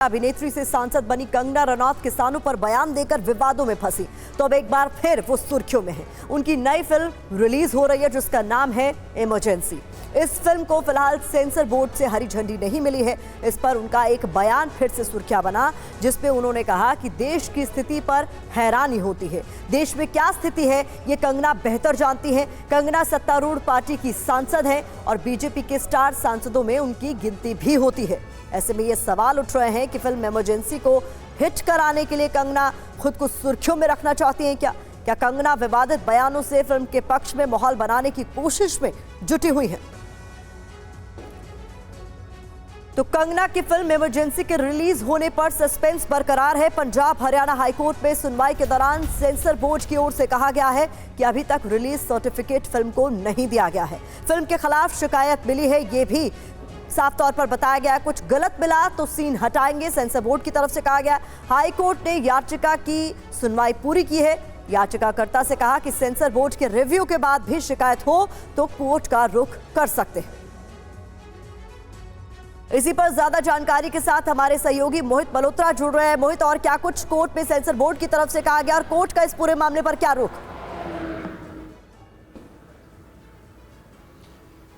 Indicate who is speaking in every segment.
Speaker 1: अभिनेत्री से सांसद बनी कंगना रनौत किसानों पर बयान देकर विवादों में फंसी, तो अब एक बार फिर वो सुर्खियों में है। उनकी नई फिल्म रिलीज हो रही है जिसका नाम है इमरजेंसी। इस फिल्म को फिलहाल सेंसर बोर्ड से हरी झंडी नहीं मिली है। इस पर उनका एक बयान फिर से सुर्खियां बना, जिसपे उन्होंने कहा कि देश की स्थिति पर हैरानी होती है। देश में क्या स्थिति है ये कंगना बेहतर जानती है। कंगना सत्तारूढ़ पार्टी की सांसद है और बीजेपी के स्टार सांसदों में उनकी गिनती भी होती है। ऐसे में ये सवाल उठ रहे हैं कि फिल्म इमरजेंसी को हिट कराने के लिए कंगना खुद को सुर्खियों में रखना चाहती हैं क्या कंगना विवादित बयानों से फिल्म के पक्ष में माहौल बनाने की कोशिश में जुटी हुई है? तो कंगना की फिल्म इमरजेंसी के रिलीज होने पर सस्पेंस बरकरार है। पंजाब हरियाणा हाईकोर्ट में सुनवाई के दौरान सेंसर बोर्ड की ओर से कहा गया है कि अभी तक रिलीज सर्टिफिकेट फिल्म को नहीं दिया गया है। फिल्म के खिलाफ शिकायत मिली है, ये भी साफ तौर पर बताया गया है। कुछ गलत मिला तो सीन हटाएंगे, सेंसर बोर्ड की तरफ से कहा गया। हाई कोर्ट ने याचिका की सुनवाई पूरी की है। याचिकाकर्ता से कहा कि सेंसर बोर्ड के रिव्यू के बाद भी शिकायत हो तो कोर्ट का रुख कर सकते हैं। इसी पर ज्यादा जानकारी के साथ हमारे सहयोगी मोहित मल्होत्रा जुड़ रहे हैं। मोहित, और क्या कुछ कोर्ट में सेंसर बोर्ड की तरफ से कहा गया और कोर्ट का इस पूरे मामले पर क्या रुख?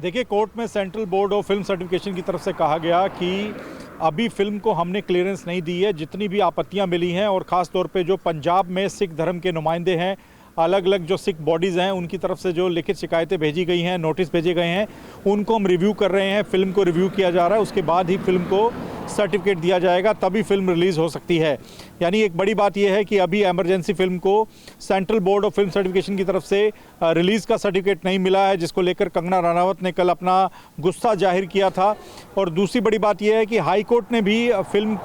Speaker 2: देखिए, कोर्ट में central board of film certification की तरफ से कहा गया कि अभी फिल्म को हमने क्लियरेंस नहीं दी है। जितनी भी आपत्तियां मिली हैं और ख़ास तौर पे जो पंजाब में सिख धर्म के नुमाइंदे हैं, अलग अलग जो सिख बॉडीज़ हैं, उनकी तरफ से जो लिखित शिकायतें भेजी गई हैं, नोटिस भेजे गए हैं, उनको हम रिव्यू कर रहे हैं। फिल्म को रिव्यू किया जा रहा है, उसके बाद ही फिल्म को सर्टिफिकेट दिया जाएगा, तभी फिल्म रिलीज़ हो सकती है। यानी एक बड़ी बात यह है कि अभी इमरजेंसी फिल्म को central board of film certification की तरफ से रिलीज़ का सर्टिफिकेट नहीं मिला है, जिसको लेकर कंगना रनावत ने कल अपना गुस्सा जाहिर किया था। और दूसरी बड़ी बात यह है कि हाई कोर्ट ने भी फिल्म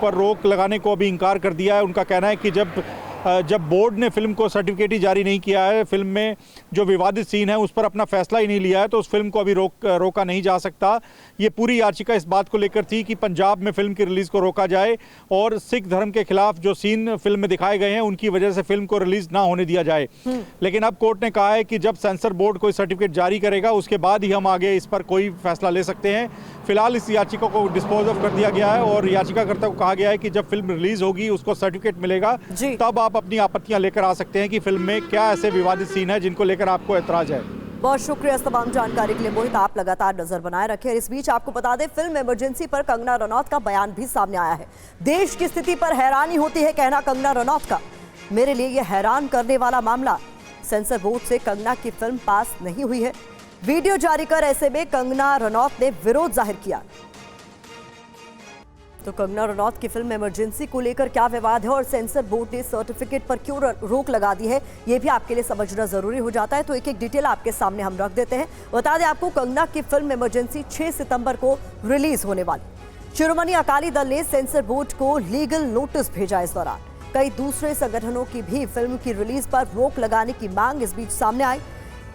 Speaker 2: पर रोक लगाने को अभी इनकार कर दिया है। उनका कहना है कि जब बोर्ड ने फिल्म को सर्टिफिकेट ही जारी नहीं किया है, फिल्म में जो विवादित सीन है उस पर अपना फैसला ही नहीं लिया है, तो उस फिल्म को अभी रोका नहीं जा सकता। ये पूरी याचिका इस बात को लेकर थी कि पंजाब में फिल्म की रिलीज़ को रोका जाए और सिख धर्म के खिलाफ जो सीन फिल्म में दिखाए गए हैं उनकी वजह से फिल्म को रिलीज़ ना होने दिया जाए। लेकिन अब कोर्ट ने कहा है कि जब सेंसर बोर्ड कोई सर्टिफिकेट जारी करेगा उसके बाद ही हम आगे इस पर कोई फैसला ले सकते हैं। फिलहाल इस याचिका को डिस्पोज ऑफ कर दिया गया है और याचिकाकर्ता को कहा गया है कि जब फिल्म रिलीज होगी, उसको सर्टिफिकेट मिलेगा, तब आप अपनी आपत्तियां लेकर आ सकते हैं कि फिल्म में क्या ऐसे विवादित सीन है जिनको लेकर आपको ऐतराज है।
Speaker 1: बहुत शुक्रिया इस तमाम जानकारी के लिए मोहित। आप लगातार नजर बनाए रखें। इस बीच आपको बता दें, फिल्म इमरजेंसी पर कंगना रनौत का बयान भी सामने आया है। देश की स्थिति पर हैरानी होती है, कहना कंगना रनौत का। मेरे लिए यह हैरान करने वाला मामला, सेंसर बोर्ड से कंगना की फिल्म पास नहीं हुई है। वीडियो जारी कर ऐसे में कंगना रनौत ने विरोध जाहिर किया। तो कंगना रनौत की फिल्म इमरजेंसी को लेकर क्या विवाद है और सेंसर बोर्ड ने सर्टिफिकेट पर क्यों रोक लगा दी है, ये भी आपके लिए समझना जरूरी हो जाता है। तो एक एक डिटेल आपके सामने हम रख देते हैं। बता दें आपको, कंगना की फिल्म इमरजेंसी 6 सितंबर को रिलीज होने वाली। शिरोमणि अकाली दल ने सेंसर बोर्ड को लीगल नोटिस भेजा। इस दौरान कई दूसरे संगठनों की भी फिल्म की रिलीज पर रोक लगाने की मांग इस बीच सामने आई।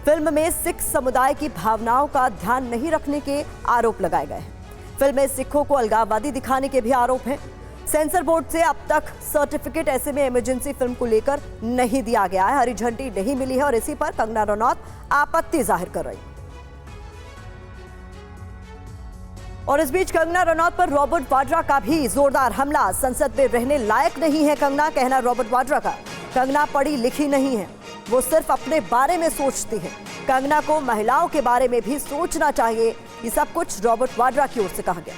Speaker 1: फिल्म में सिख समुदाय की भावनाओं का ध्यान नहीं रखने के आरोप लगाए गए हैं। फिल्म में सिखों को अलगाववादी दिखाने के भी आरोप हैं। सेंसर बोर्ड से अब तक सर्टिफिकेट ऐसे में इमरजेंसी फिल्म को लेकर नहीं दिया गया है, हरी झंडी नहीं मिली है और इसी पर कंगना रनौत आपत्ति जाहिर कर रही। और इस बीच कंगना रनौत पर रॉबर्ट वाड्रा का भी जोरदार हमला। संसद में रहने लायक नहीं है कंगना, कहना रॉबर्ट वाड्रा का। कंगना पढ़ी लिखी नहीं है, वो सिर्फ अपने बारे में सोचती है। कंगना को महिलाओं के बारे में भी सोचना चाहिए। ये सब कुछ रॉबर्ट वाड्रा की ओर से कहा गया।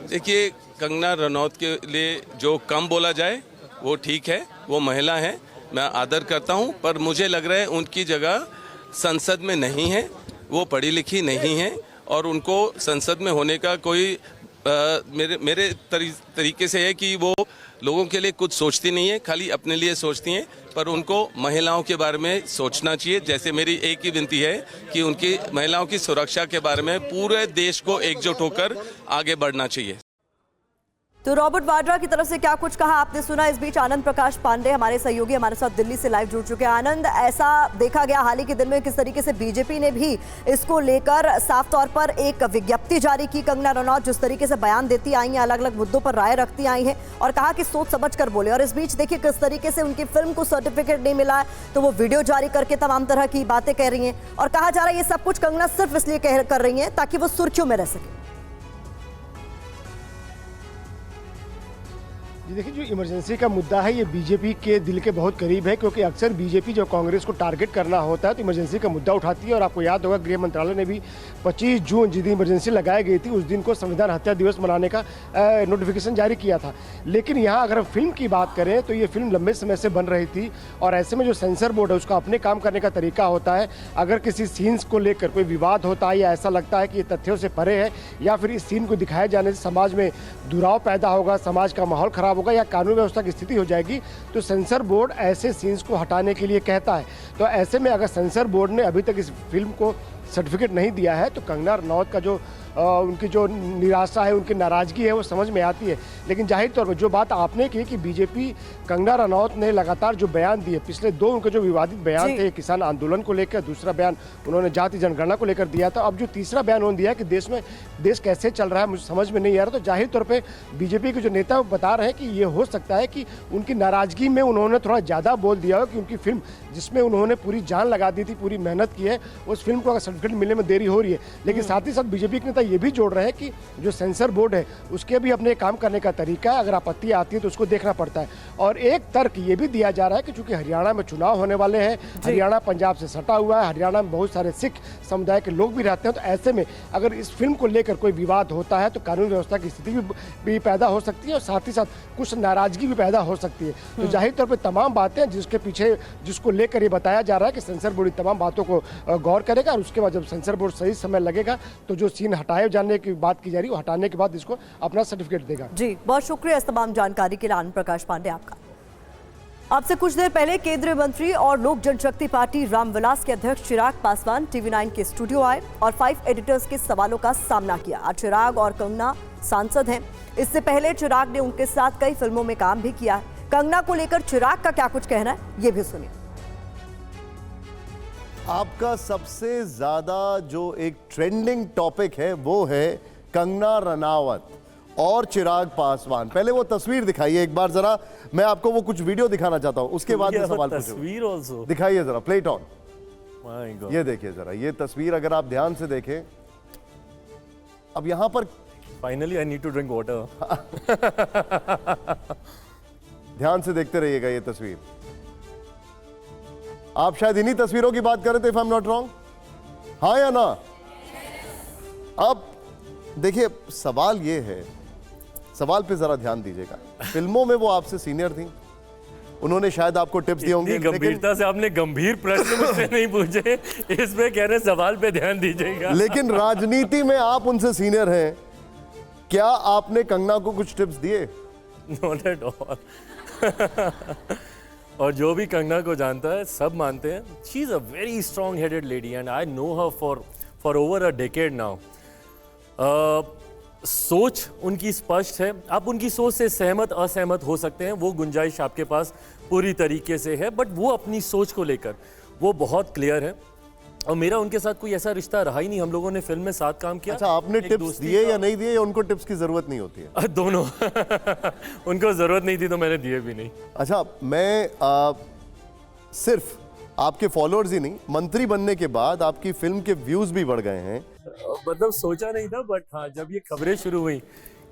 Speaker 3: देखिए, कंगना रनौत के लिए जो कम बोला जाए वो ठीक है। वो महिला है, मैं आदर करता हूं, पर मुझे लग रहा है उनकी जगह संसद में नहीं है। वो पढ़ी लिखी नहीं है और उनको संसद में होने का कोई मेरे तरीके से है कि वो लोगों के लिए कुछ सोचती नहीं है, खाली अपने लिए सोचती हैं। पर उनको महिलाओं के बारे में सोचना चाहिए। जैसे मेरी एक ही विनती है कि उनकी महिलाओं की सुरक्षा के बारे में पूरे देश को एकजुट होकर आगे बढ़ना चाहिए।
Speaker 1: तो रॉबर्ट वाड्रा की तरफ से क्या कुछ कहा आपने सुना। इस बीच आनंद प्रकाश पांडे हमारे सहयोगी हमारे साथ दिल्ली से लाइव जुड़ चुके हैं। आनंद, ऐसा देखा गया हाल ही के दिन में किस तरीके से बीजेपी ने भी इसको लेकर साफ तौर पर एक विज्ञप्ति जारी की। कंगना रनौत जिस तरीके से बयान देती आई हैं, अलग अलग मुद्दों पर राय रखती आई हैं और कहा कि सोच समझ कर बोले। और इस बीच देखिए किस तरीके से उनकी फिल्म को सर्टिफिकेट नहीं मिला है तो वो वीडियो जारी करके तमाम तरह की बातें कह रही हैं और कहा जा रहा है ये सब कुछ कंगना सिर्फ इसलिए कर रही है ताकि वो सुर्खियों में रह सके।
Speaker 4: जी देखिए, जो इमरजेंसी का मुद्दा है ये बीजेपी के दिल के बहुत करीब है, क्योंकि अक्सर बीजेपी जो कांग्रेस को टारगेट करना होता है तो इमरजेंसी का मुद्दा उठाती है। और आपको याद होगा गृह मंत्रालय ने भी 25 जून जिस दिन इमरजेंसी लगाई गई थी उस दिन को संविधान हत्या दिवस मनाने का नोटिफिकेशन जारी किया था। लेकिन यहाँ अगर हम फिल्म की बात करें तो ये फिल्म लंबे समय से बन रही थी और ऐसे में जो सेंसर बोर्ड है उसका अपने काम करने का तरीका होता है। अगर किसी सीन्स को लेकर कोई विवाद होता है या ऐसा लगता है कि ये तथ्यों से परे है या फिर इस सीन को दिखाए जाने से समाज में दुराव पैदा होगा, समाज का माहौल खराब होगा या कानून व्यवस्था की स्थिति हो जाएगी, तो सेंसर बोर्ड ऐसे सीन्स को हटाने के लिए कहता है। तो ऐसे में अगर सेंसर बोर्ड ने अभी तक इस फिल्म को सर्टिफिकेट नहीं दिया है तो कंगना रनौत का जो उनकी जो निराशा है, उनकी नाराज़गी है वो समझ में आती है। लेकिन जाहिर तौर पर जो बात आपने की कि बीजेपी कंगना रनौत ने लगातार जो बयान दिए, पिछले 2 उनके जो विवादित बयान थे, किसान आंदोलन को लेकर, दूसरा बयान उन्होंने जाति जनगणना को लेकर दिया था, अब जो तीसरा बयान उन्होंने दिया कि देश कैसे चल रहा है मुझे समझ में नहीं आ रहा। तो जाहिर तौर पर बीजेपी के जो नेता बता रहे हैं कि ये हो सकता है कि उनकी नाराज़गी में उन्होंने थोड़ा ज़्यादा बोल दिया हो कि उनकी फिल्म जिसमें उन्होंने पूरी जान लगा दी थी, पूरी मेहनत की है, उस फिल्म को अगर सर्टिफिकेट मिलने में देरी हो रही है। लेकिन साथ ही साथ बीजेपी के नेता ये भी जोड़ रहे हैं कि जो सेंसर बोर्ड है उसके भी अपने काम करने का तरीका है, अगर आपत्ति आती है तो उसको देखना पड़ता है। और एक तर्क ये भी दिया जा रहा है कि चूंकि हरियाणा में चुनाव होने वाले हैं, हरियाणा पंजाब से सटा हुआ है, हरियाणा में बहुत सारे सिख समुदाय के लोग भी रहते हैं, तो ऐसे में अगर इस फिल्म को लेकर कोई विवाद होता है तो कानून व्यवस्था की स्थिति भी पैदा हो सकती है और साथ ही साथ कुछ नाराजगी भी पैदा हो सकती है। तो जाहिर तौर पर तमाम बातें जिसके पीछे जिसको लेकर ये बताया जा रहा है कि सेंसर बोर्ड तमाम बातों को गौर करेगा और उसके बाद जब सेंसर बोर्ड सही समय लगेगा तो जो सीन हटाए जाने की बात की जा रही है वो हटाने के बाद इसको अपना सर्टिफिकेट देगा।
Speaker 1: जी, बहुत शुक्रिया इस तमाम जानकारी के लिए आनंद प्रकाश पांडे आपका। आपसे कुछ देर पहले केंद्रीय मंत्री और लोक जनशक्ति पार्टी रामविलास के अध्यक्ष चिराग पासवान TV9 के स्टूडियो आए और 5 एडिटर्स के सवालों का सामना किया। आज चिराग और कंगना सांसद हैं। इससे पहले चिराग ने उनके साथ कई फिल्मों में काम भी किया है। कंगना को लेकर चिराग का क्या कुछ कहना है ये भी सुनिए।
Speaker 5: आपका सबसे ज्यादा जो एक ट्रेंडिंग टॉपिक है वो है कंगना रनावत और चिराग पासवान। पहले वो तस्वीर दिखाइए एक बार जरा, मैं आपको वो कुछ वीडियो दिखाना चाहता हूँ, उसके बाद में सवाल
Speaker 6: तस्वीर ऑल्सो
Speaker 5: दिखाइए जरा, play it on.
Speaker 6: My God,
Speaker 5: ये देखिए जरा, ये तस्वीर अगर आप ध्यान से देखें। अब यहां पर
Speaker 6: finally I need to drink water.
Speaker 5: ध्यान से देखते रहिएगा ये तस्वीर। आप शायद इन्हीं तस्वीरों की बात कर रहे थे, if I am not wrong, हाँ या ना? अब देखिए सवाल ये है, सवाल पे जरा ध्यान दीजिएगा। फिल्मों में वो आपसे सीनियर थी, उन्होंने शायद आपको टिप्स दिए होंगे।
Speaker 6: गंभीरता से आपने गंभीर प्रश्न मुझसे नहीं पूछे, इसमें कह रहे सवाल पे ध्यान दीजिएगा।
Speaker 5: लेकिन राजनीति में आप उनसे सीनियर हैं, क्या आपने कंगना को कुछ टिप्स दिए?
Speaker 6: Not at all. और जो भी कंगना को जानता है सब मानते हैं she is a very strong headed lady and I know her for over a decade now. सोच उनकी स्पष्ट है, आप उनकी सोच से सहमत असहमत हो सकते हैं, वो गुंजाइश आपके पास पूरी तरीके से है, बट वो अपनी सोच को लेकर वो बहुत क्लियर है। और मेरा उनके साथ कोई ऐसा रिश्ता रहा ही नहीं, हम लोगों ने फिल्म में साथ काम किया।
Speaker 5: अच्छा, आपने टिप्स दिए या नहीं दिए, या उनको टिप्स की जरूरत नहीं होती है?
Speaker 6: दोनों। उनको जरूरत नहीं थी तो मैंने दिए भी नहीं।
Speaker 5: अच्छा, मैं सिर्फ आपके फॉलोअर्स ही नहीं, मंत्री बनने के बाद आपकी फिल्म के व्यूज भी बढ़ गए हैं।
Speaker 6: मतलब सोचा नहीं था, बट हाँ जब ये खबरें शुरू हुई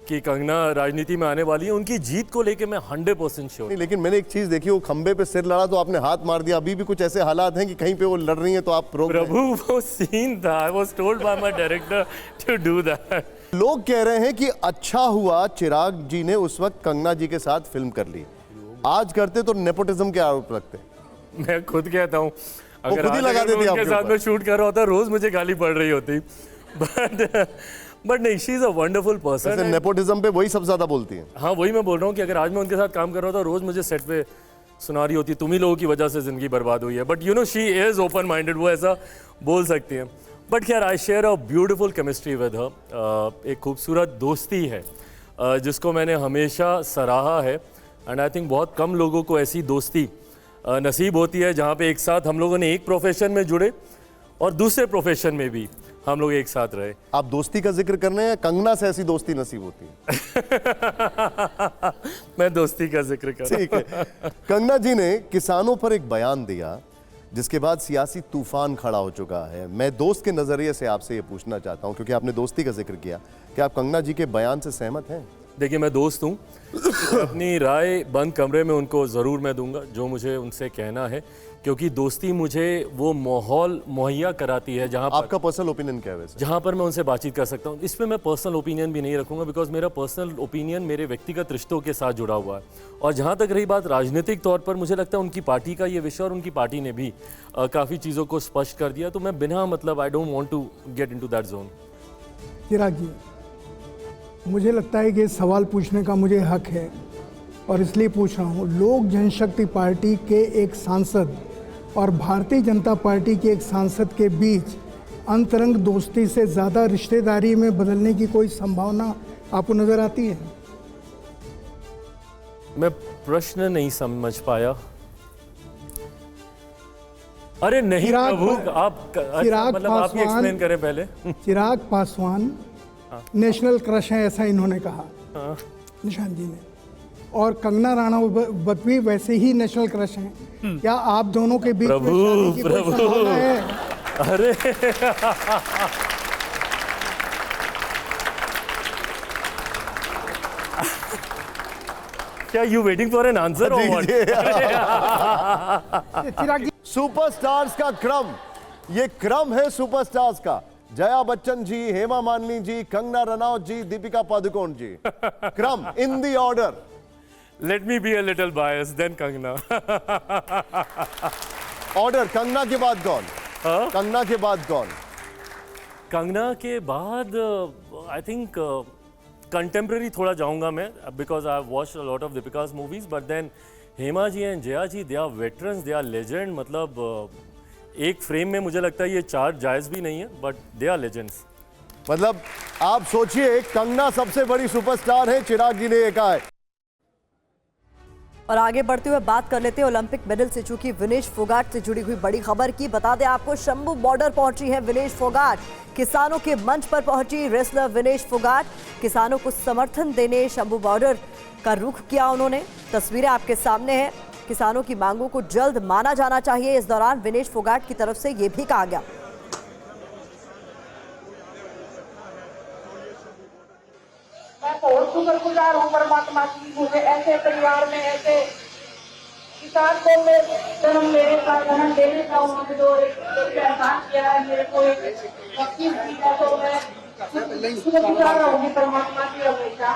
Speaker 6: कि कंगना राजनीति में आने वाली है, उनकी जीत को लेके मैं 100% श्योर।
Speaker 5: लेकिन मैंने एक चीज देखी, वो खंबे पे सिर लड़ा तो आपने हाथ मार दिया। अभी भी कुछ ऐसे हालात हैं कि कहीं पे वो लड़ रही हैं तो आप रोक रहे हैं?
Speaker 6: प्रभु वो सीन था, I was told by my director to do that.
Speaker 5: लोग कह रहे हैं कि अच्छा हुआ चिराग जी ने उस वक्त कंगना जी के साथ फिल्म कर ली, आज करते तो नेपोटिज्म के आरोप लगते।
Speaker 6: मैं खुद कहता हूँ अगर
Speaker 5: खुद ही लगा देती
Speaker 6: उनके साथ में शूट कर रहा होता रोज मुझे गाली पड़ रही होती, बट नहीं, she is a wonderful person.
Speaker 5: Nepotism पे वही सबसे ज्यादा बोलती है।
Speaker 6: हाँ वही मैं बोल रहा हूँ कि अगर आज मैं उनके साथ काम कर रहा था रोज मुझे सेट पे सुना रही होती तुम ही लोगों की वजह से जिंदगी बर्बाद हुई है, but you know she is open minded, वो ऐसा बोल सकती हैं। बट खैर I share a beautiful chemistry with her, एक खूबसूरत दोस्ती है जिसको मैंने हमेशा सराहा है एंड आई थिंक बहुत कम लोगों को ऐसी दोस्ती नसीब होती है जहाँ पे एक साथ हम लोगों ने एक प्रोफेशन में जुड़े और दूसरे प्रोफेशन में भी हम लोग एक साथ रहे।
Speaker 5: आप दोस्ती का जिक्र कर रहे हैं, कंगना से ऐसी दोस्ती नसीब होती है?
Speaker 6: मैं दोस्ती का जिक्र कर
Speaker 5: ठीक है। कंगना जी ने किसानों पर एक बयान दिया जिसके बाद सियासी तूफान खड़ा हो चुका है। मैं दोस्त के नजरिए से आपसे ये पूछना चाहता हूं, क्योंकि आपने दोस्ती का जिक्र किया, कि आप कंगना जी के बयान से सहमत हैं?
Speaker 6: देखिए मैं दोस्त हूँ, अपनी राय बंद कमरे में उनको ज़रूर मैं दूंगा जो मुझे उनसे कहना है, क्योंकि दोस्ती मुझे वो माहौल मुहैया कराती है जहाँ पर
Speaker 5: आपका पर्सनल ओपिनियन क्या है वैसे?
Speaker 6: जहाँ पर मैं उनसे बातचीत कर सकता हूँ। इसमें मैं पर्सनल ओपिनियन भी नहीं रखूँगा, बिकॉज मेरा पर्सनल ओपिनियन मेरे व्यक्तिगत रिश्तों के साथ जुड़ा हुआ है। और जहाँ तक रही बात राजनीतिक तौर पर, मुझे लगता है उनकी पार्टी का ये विषय और उनकी पार्टी ने भी काफ़ी चीज़ों को स्पष्ट कर दिया, तो मैं बिना मतलब I don't want to get into that zone.
Speaker 7: Chirag ji, मुझे लगता है कि सवाल पूछने का मुझे हक है और इसलिए पूछ रहा हूँ। लोक जनशक्ति पार्टी के एक सांसद और भारतीय जनता पार्टी के एक सांसद के बीच अंतरंग दोस्ती से ज़्यादा रिश्तेदारी में बदलने की कोई संभावना आपको नज़र आती है?
Speaker 6: मैं प्रश्न नहीं समझ पाया। अरे नहीं प्रभु, आप मतलब आप ही एक्सप्लेन करें पहले।
Speaker 7: चिराग पासवान नेशनल क्रश है, ऐसा इन्होंने कहा निशांत जी ने, और कंगना राणावत भी वैसे ही नेशनल क्रश हैं। क्या आप दोनों के बीच में शादी की कोई संभावना है?
Speaker 6: अरे क्या you waiting for an answer और व्हाट?
Speaker 7: चिराग जी,
Speaker 5: सुपरस्टार्स का क्रम, ये क्रम है सुपरस्टार्स का। जया बच्चन जी, हेमा मालिनी जी, कंगना रनौत जी, दीपिका पादुकोण जी, क्रम in the order.
Speaker 6: Let me be a little biased, then Kangna.
Speaker 5: Order, Kangana के बाद कौन? कंगना के बाद कौन?
Speaker 6: कंगना के बाद आई थिंक कंटेम्प्रेरी थोड़ा जाऊंगा मैं, because I have watched a lot of Deepika's movies, but then Hema ji and Jaya ji, they are veterans, they are legend. मतलब एक फ्रेम में मुझे लगता है ये चार जायज भी नहीं है, बट दे आर लेजेंड्स।
Speaker 5: मतलब आप सोचिए, कंगना सबसे बड़ी सुपरस्टार है, चिराग जी ने ये कहा है।
Speaker 1: और आगे बढ़ते हुए बात कर लेते हैं ओलंपिक मेडल से चूकी विनेश फोगाट से जुड़ी हुई बड़ी खबर की। बता दें आपको, शंभू बॉर्डर पहुंची है विनेश फोगाट। किसानों के मंच पर पहुंची रेसलर विनेश फोगाट। किसानों को समर्थन देने शंभू बॉर्डर का रुख किया उन्होंने। तस्वीरें आपके सामने हैं। किसानों की मांगों को जल्द माना जाना चाहिए। इस दौरान विनेश फोगाट की तरफ से यह भी कहा गया।
Speaker 8: मैं बहुत शुक्रगुजार हूँ परमात्मा की, मुझे ऐसे परिवार में ऐसे किसान को मैं जन्म देने का उन्होंने जो एक एहसान किया है मेरे को, एक वकील किया, तो मैं शुक्रगुजार रहूंगी परमात्मा की हमेशा।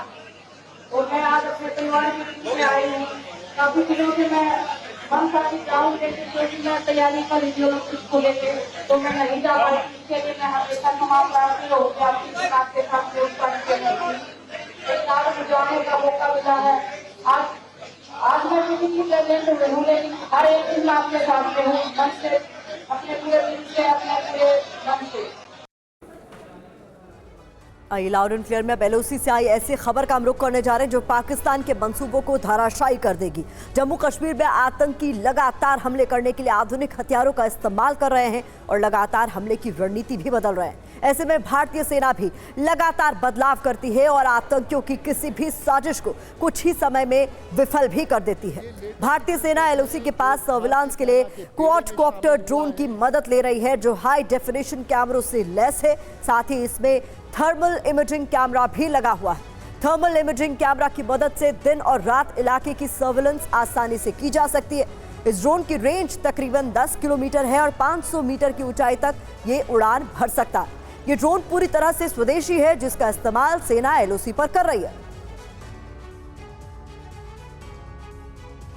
Speaker 8: और मैं आज अपने परिवार के बीच में आई हूँ। काफी दिनों से मैं मन था कि जाऊँ, लेकिन क्योंकि मैं तैयारी कर रही थी ओलंपिक को लेके, तो मैं नहीं जा पाई। इसके लिए मैं हमेशा तमाम प्रयास रहूँगी आपकी सरकार के साथ जाने का मौका मिला है। आज मैं किसी की टैलेंट में हूँ, लेकिन हर एक दिन मैं आपके सामने हूँ, मन से, अपने पूरे दिल से, अपने पूरे मन से।
Speaker 1: लाउड एंड क्लियर में बेलूसी से आई ऐसी खबर का हम रुख करने जा रहे हैं जो पाकिस्तान के मंसूबों को धराशायी कर देगी। जम्मू कश्मीर में आतंकी लगातार हमले करने के लिए आधुनिक हथियारों का इस्तेमाल कर रहे हैं और लगातार हमले की रणनीति भी बदल रहे हैं। ऐसे में भारतीय सेना भी लगातार बदलाव करती है और आतंकियों की किसी भी साजिश को कुछ ही समय में विफल भी कर देती है। भारतीय सेना एलओसी के पास सर्विलांस के लिए क्वाडकॉप्टर ड्रोन की मदद ले रही है जो हाई डेफिनेशन कैमरों से लैस है। साथ ही इसमें थर्मल इमेजिंग कैमरा भी लगा हुआ है। थर्मल इमेजिंग कैमरा की मदद से दिन और रात इलाके की सर्विलांस आसानी से की जा सकती है। इस ड्रोन की रेंज तकरीबन 10 किलोमीटर है और 500 मीटर की ऊंचाई तक ये उड़ान भर सकता है। ये ड्रोन पूरी तरह से स्वदेशी है जिसका इस्तेमाल सेना एलओसी पर कर रही है।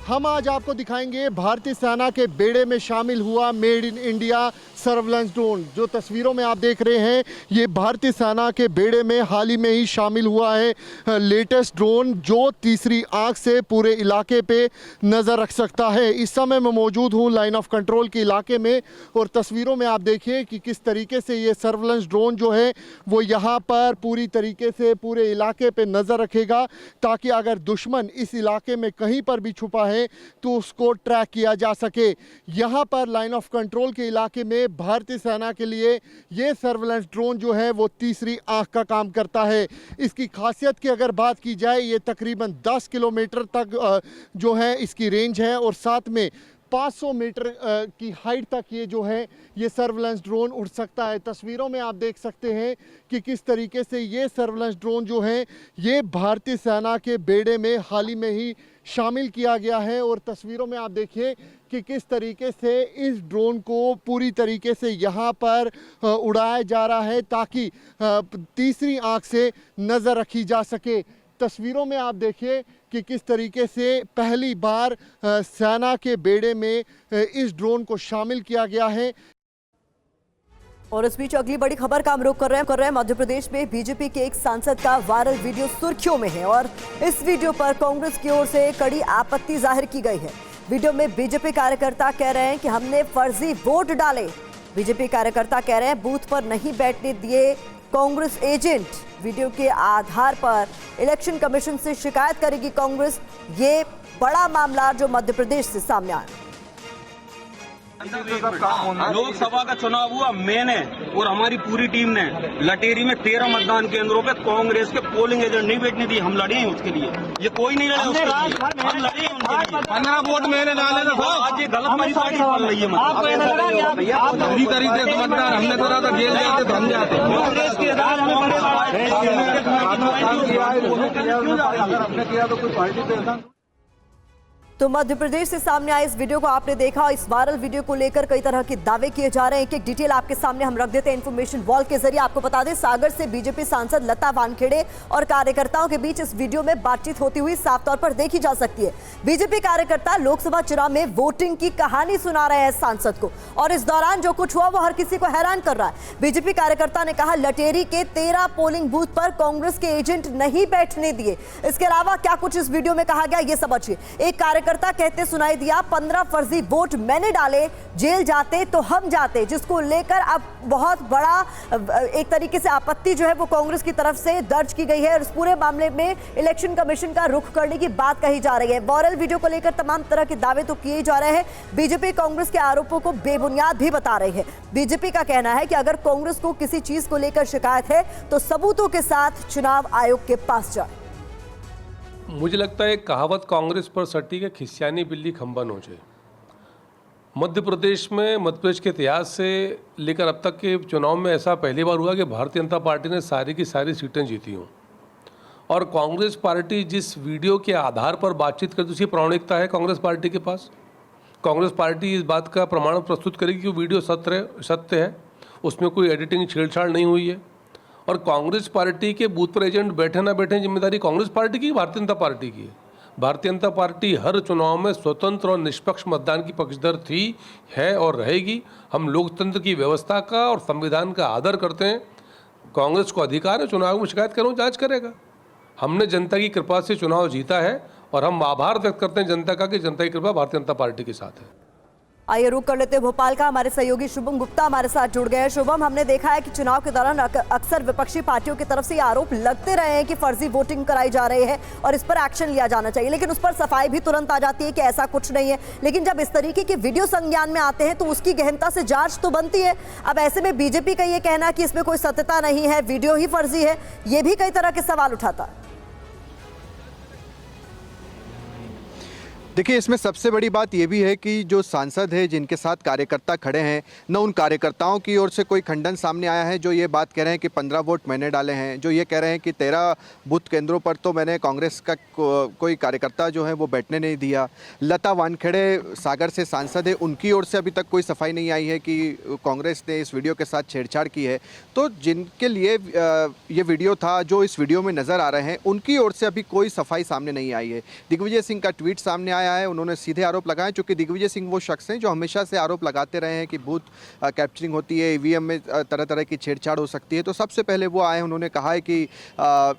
Speaker 4: हम आज आपको दिखाएंगे भारतीय सेना के बेड़े में शामिल हुआ made in India surveillance drone. जो तस्वीरों में आप देख रहे हैं ये भारतीय सेना के बेड़े में हाल ही में ही शामिल हुआ है लेटेस्ट ड्रोन जो तीसरी आंख से पूरे इलाके पे नज़र रख सकता है। इस समय मैं मौजूद हूँ लाइन ऑफ कंट्रोल के इलाके में और तस्वीरों में आप देखिए कि किस तरीके से ये सर्विलेंस ड्रोन जो है वो यहाँ पर पूरी तरीके से पूरे इलाके पे नज़र रखेगा ताकि अगर दुश्मन इस इलाके में कहीं पर भी छुपा है तो उसको ट्रैक किया जा सके। यहाँ पर लाइन ऑफ कंट्रोल के इलाके में भारतीय सेना के लिए ये सर्विलेंस ड्रोन जो है वो तीसरी आंख का काम करता है। इसकी खासियत की अगर बात की जाए ये तकरीबन 10 किलोमीटर तक जो है इसकी रेंज है और साथ में
Speaker 9: 500 मीटर की हाइट तक ये जो है ये सर्वेलेंस ड्रोन उड़ सकता है। तस्वीरों में आप देख सकते हैं कि किस तरीके से ये सर्वेलेंस ड्रोन जो है ये भारतीय सेना के बेड़े में हाल ही में ही शामिल किया गया है। और तस्वीरों में आप देखिए कि किस तरीके से इस ड्रोन को पूरी तरीके से यहाँ पर उड़ाया जा रहा है ताकि तीसरी आंख से नज़र रखी जा सके। तस्वीरों में आप देखिए कि किस तरीके से पहली बार सेना के बेड़े में इस ड्रोन को शामिल किया गया है।
Speaker 1: और इस बीच अगली बड़ी खबर का हम रुख कर रहे हैं। मध्य प्रदेश में बीजेपी के एक सांसद का वायरल वीडियो सुर्खियों में है और इस वीडियो पर कांग्रेस की ओर से कड़ी आपत्ति जाहिर की गई है। वीडियो में बीजेपी कार्यकर्ता कह रहे हैं कि हमने फर्जी वोट डाले। बीजेपी कार्यकर्ता कह रहे हैं बूथ पर नहीं बैठने दिए कांग्रेस एजेंट। वीडियो के आधार पर इलेक्शन कमीशन से शिकायत करेगी कांग्रेस। ये बड़ा मामला जो मध्य प्रदेश से सामने आया।
Speaker 10: लोकसभा का चुनाव हुआ, मैंने और हमारी पूरी टीम ने लटेरी में 13 मतदान केंद्रों पे कांग्रेस के पोलिंग एजेंट नहीं बैठने दिए। हम लड़े हैं उसके लिए, ये कोई नहीं लड़े उसके लिए, हम लड़े हैं उनके लिए। 15 वोट मैंने डाले थे। आज ये गलत परिपाटी चल रही है। पूरी तरीके से मतदान हमने करा था, जेल जाते तो हम जाते। कांग्रेस के राज में
Speaker 5: हमने किया तो कोई पार्टी पे
Speaker 1: तो मध्य प्रदेश से सामने आए इस वीडियो को आपने देखा। इस वायरल वीडियो को लेकर कई तरह के दावे किए जा रहे हैं। एक डिटेल आपके सामने हम रख देते हैं इन्फॉर्मेशन वॉल के जरिए। आपको बता दें सागर से बीजेपी सांसद लता वानखेड़े और कार्यकर्ताओं के बीच इस वीडियो में बातचीत होती हुई साफ तौर पर देखी जा सकती है। बीजेपी कार्यकर्ता लोकसभा चुनाव में वोटिंग की कहानी सुना रहे हैं सांसद को और इस दौरान जो कुछ हुआ वो हर किसी को हैरान कर रहा है। बीजेपी कार्यकर्ता ने कहा लटेरी के 13 पोलिंग बूथ पर कांग्रेस के एजेंट नहीं बैठने दिए। इसके अलावा क्या कुछ इस वीडियो में कहा गया ये समझिए। एक कार्यकर्ता कहते सुनाई दिया 15 फर्जी वोट मैंने डाले, जेल जाते तो हम जाते, जिसको लेकर अब बहुत बड़ा एक तरीके से आपत्ति जो है वो कांग्रेस की तरफ से दर्ज की गई है और इस पूरे मामले में इलेक्शन कमीशन का रुख करने की बात कही जा रही है। वायरल वीडियो को लेकर तमाम तरह के दावे तो किए जा रहे हैं। बीजेपी कांग्रेस के आरोपों को बेबुनियाद भी बता रही है। बीजेपी का कहना है कि अगर कांग्रेस को किसी चीज को लेकर शिकायत है तो सबूतों के साथ चुनाव आयोग के पास जाए।
Speaker 11: मुझे लगता है कहावत कांग्रेस पर सटी के खिसियानी बिल्ली खंबा नोचे। मध्य प्रदेश के इतिहास से लेकर अब तक के चुनाव में ऐसा पहली बार हुआ कि भारतीय जनता पार्टी ने सारी की सारी सीटें जीती हों और कांग्रेस पार्टी जिस वीडियो के आधार पर बातचीत करती उसकी प्रामाणिकता है कांग्रेस पार्टी के पास। कांग्रेस पार्टी इस बात का प्रमाण प्रस्तुत करेगी कि वीडियो सत्य है, उसमें कोई एडिटिंग छेड़छाड़ नहीं हुई है। और कांग्रेस पार्टी के बूथ पर एजेंट बैठे ना बैठे जिम्मेदारी कांग्रेस पार्टी की, भारतीय जनता पार्टी की है। भारतीय जनता पार्टी हर चुनाव में स्वतंत्र और निष्पक्ष मतदान की पक्षधर थी, है और रहेगी। हम लोकतंत्र की व्यवस्था का और संविधान का आदर करते हैं। कांग्रेस को अधिकार है चुनाव में शिकायत करो, जांच करेगा। हमने जनता की कृपा से चुनाव जीता है और हम आभार व्यक्त करते हैं जनता का कि जनता की कृपा भारतीय जनता पार्टी के साथ है।
Speaker 1: आइए रुक कर लेते हैं भोपाल का। हमारे सहयोगी शुभम गुप्ता हमारे साथ जुड़ गए हैं। शुभम, हमने देखा है कि चुनाव के दौरान अक्सर विपक्षी पार्टियों की तरफ से ये आरोप लगते रहे हैं कि फर्जी वोटिंग कराई जा रही है और इस पर एक्शन लिया जाना चाहिए, लेकिन उस पर सफाई भी तुरंत आ जाती है कि ऐसा कुछ नहीं है। लेकिन जब इस तरीके के वीडियो संज्ञान में आते हैं तो उसकी गहनता से जांच तो बनती है। अब ऐसे में बीजेपी का ये कहना कि इसमें कोई सत्यता नहीं है, वीडियो ही फर्जी है, ये भी कई तरह के सवाल उठाता है।
Speaker 12: देखिए, इसमें सबसे बड़ी बात यह भी है कि जो सांसद है जिनके साथ कार्यकर्ता खड़े हैं, न उन कार्यकर्ताओं की ओर से कोई खंडन सामने आया है जो ये बात कह रहे हैं कि 15 वोट मैंने डाले हैं, जो ये कह रहे हैं कि 13 बूथ केंद्रों पर तो मैंने कांग्रेस का कोई कार्यकर्ता जो है वो बैठने नहीं दिया। लता वानखेड़े सागर से सांसद है, उनकी ओर से अभी तक कोई सफाई नहीं आई है कि कांग्रेस ने इस वीडियो के साथ छेड़छाड़ की है। तो जिनके लिए ये वीडियो था, जो इस वीडियो में नज़र आ रहे हैं, उनकी ओर से अभी कोई सफाई सामने नहीं आई है। दिग्विजय सिंह का ट्वीट सामने आया है, उन्होंने सीधे आरोप लगाए, क्योंकि दिग्विजय सिंह वो शख्स हैं जो हमेशा से आरोप लगाते रहे हैं कि बूथ कैप्चरिंग होती है, ईवीएम में तरह तरह की छेड़छाड़ हो सकती है। तो सबसे पहले वो आए, उन्होंने कहा है कि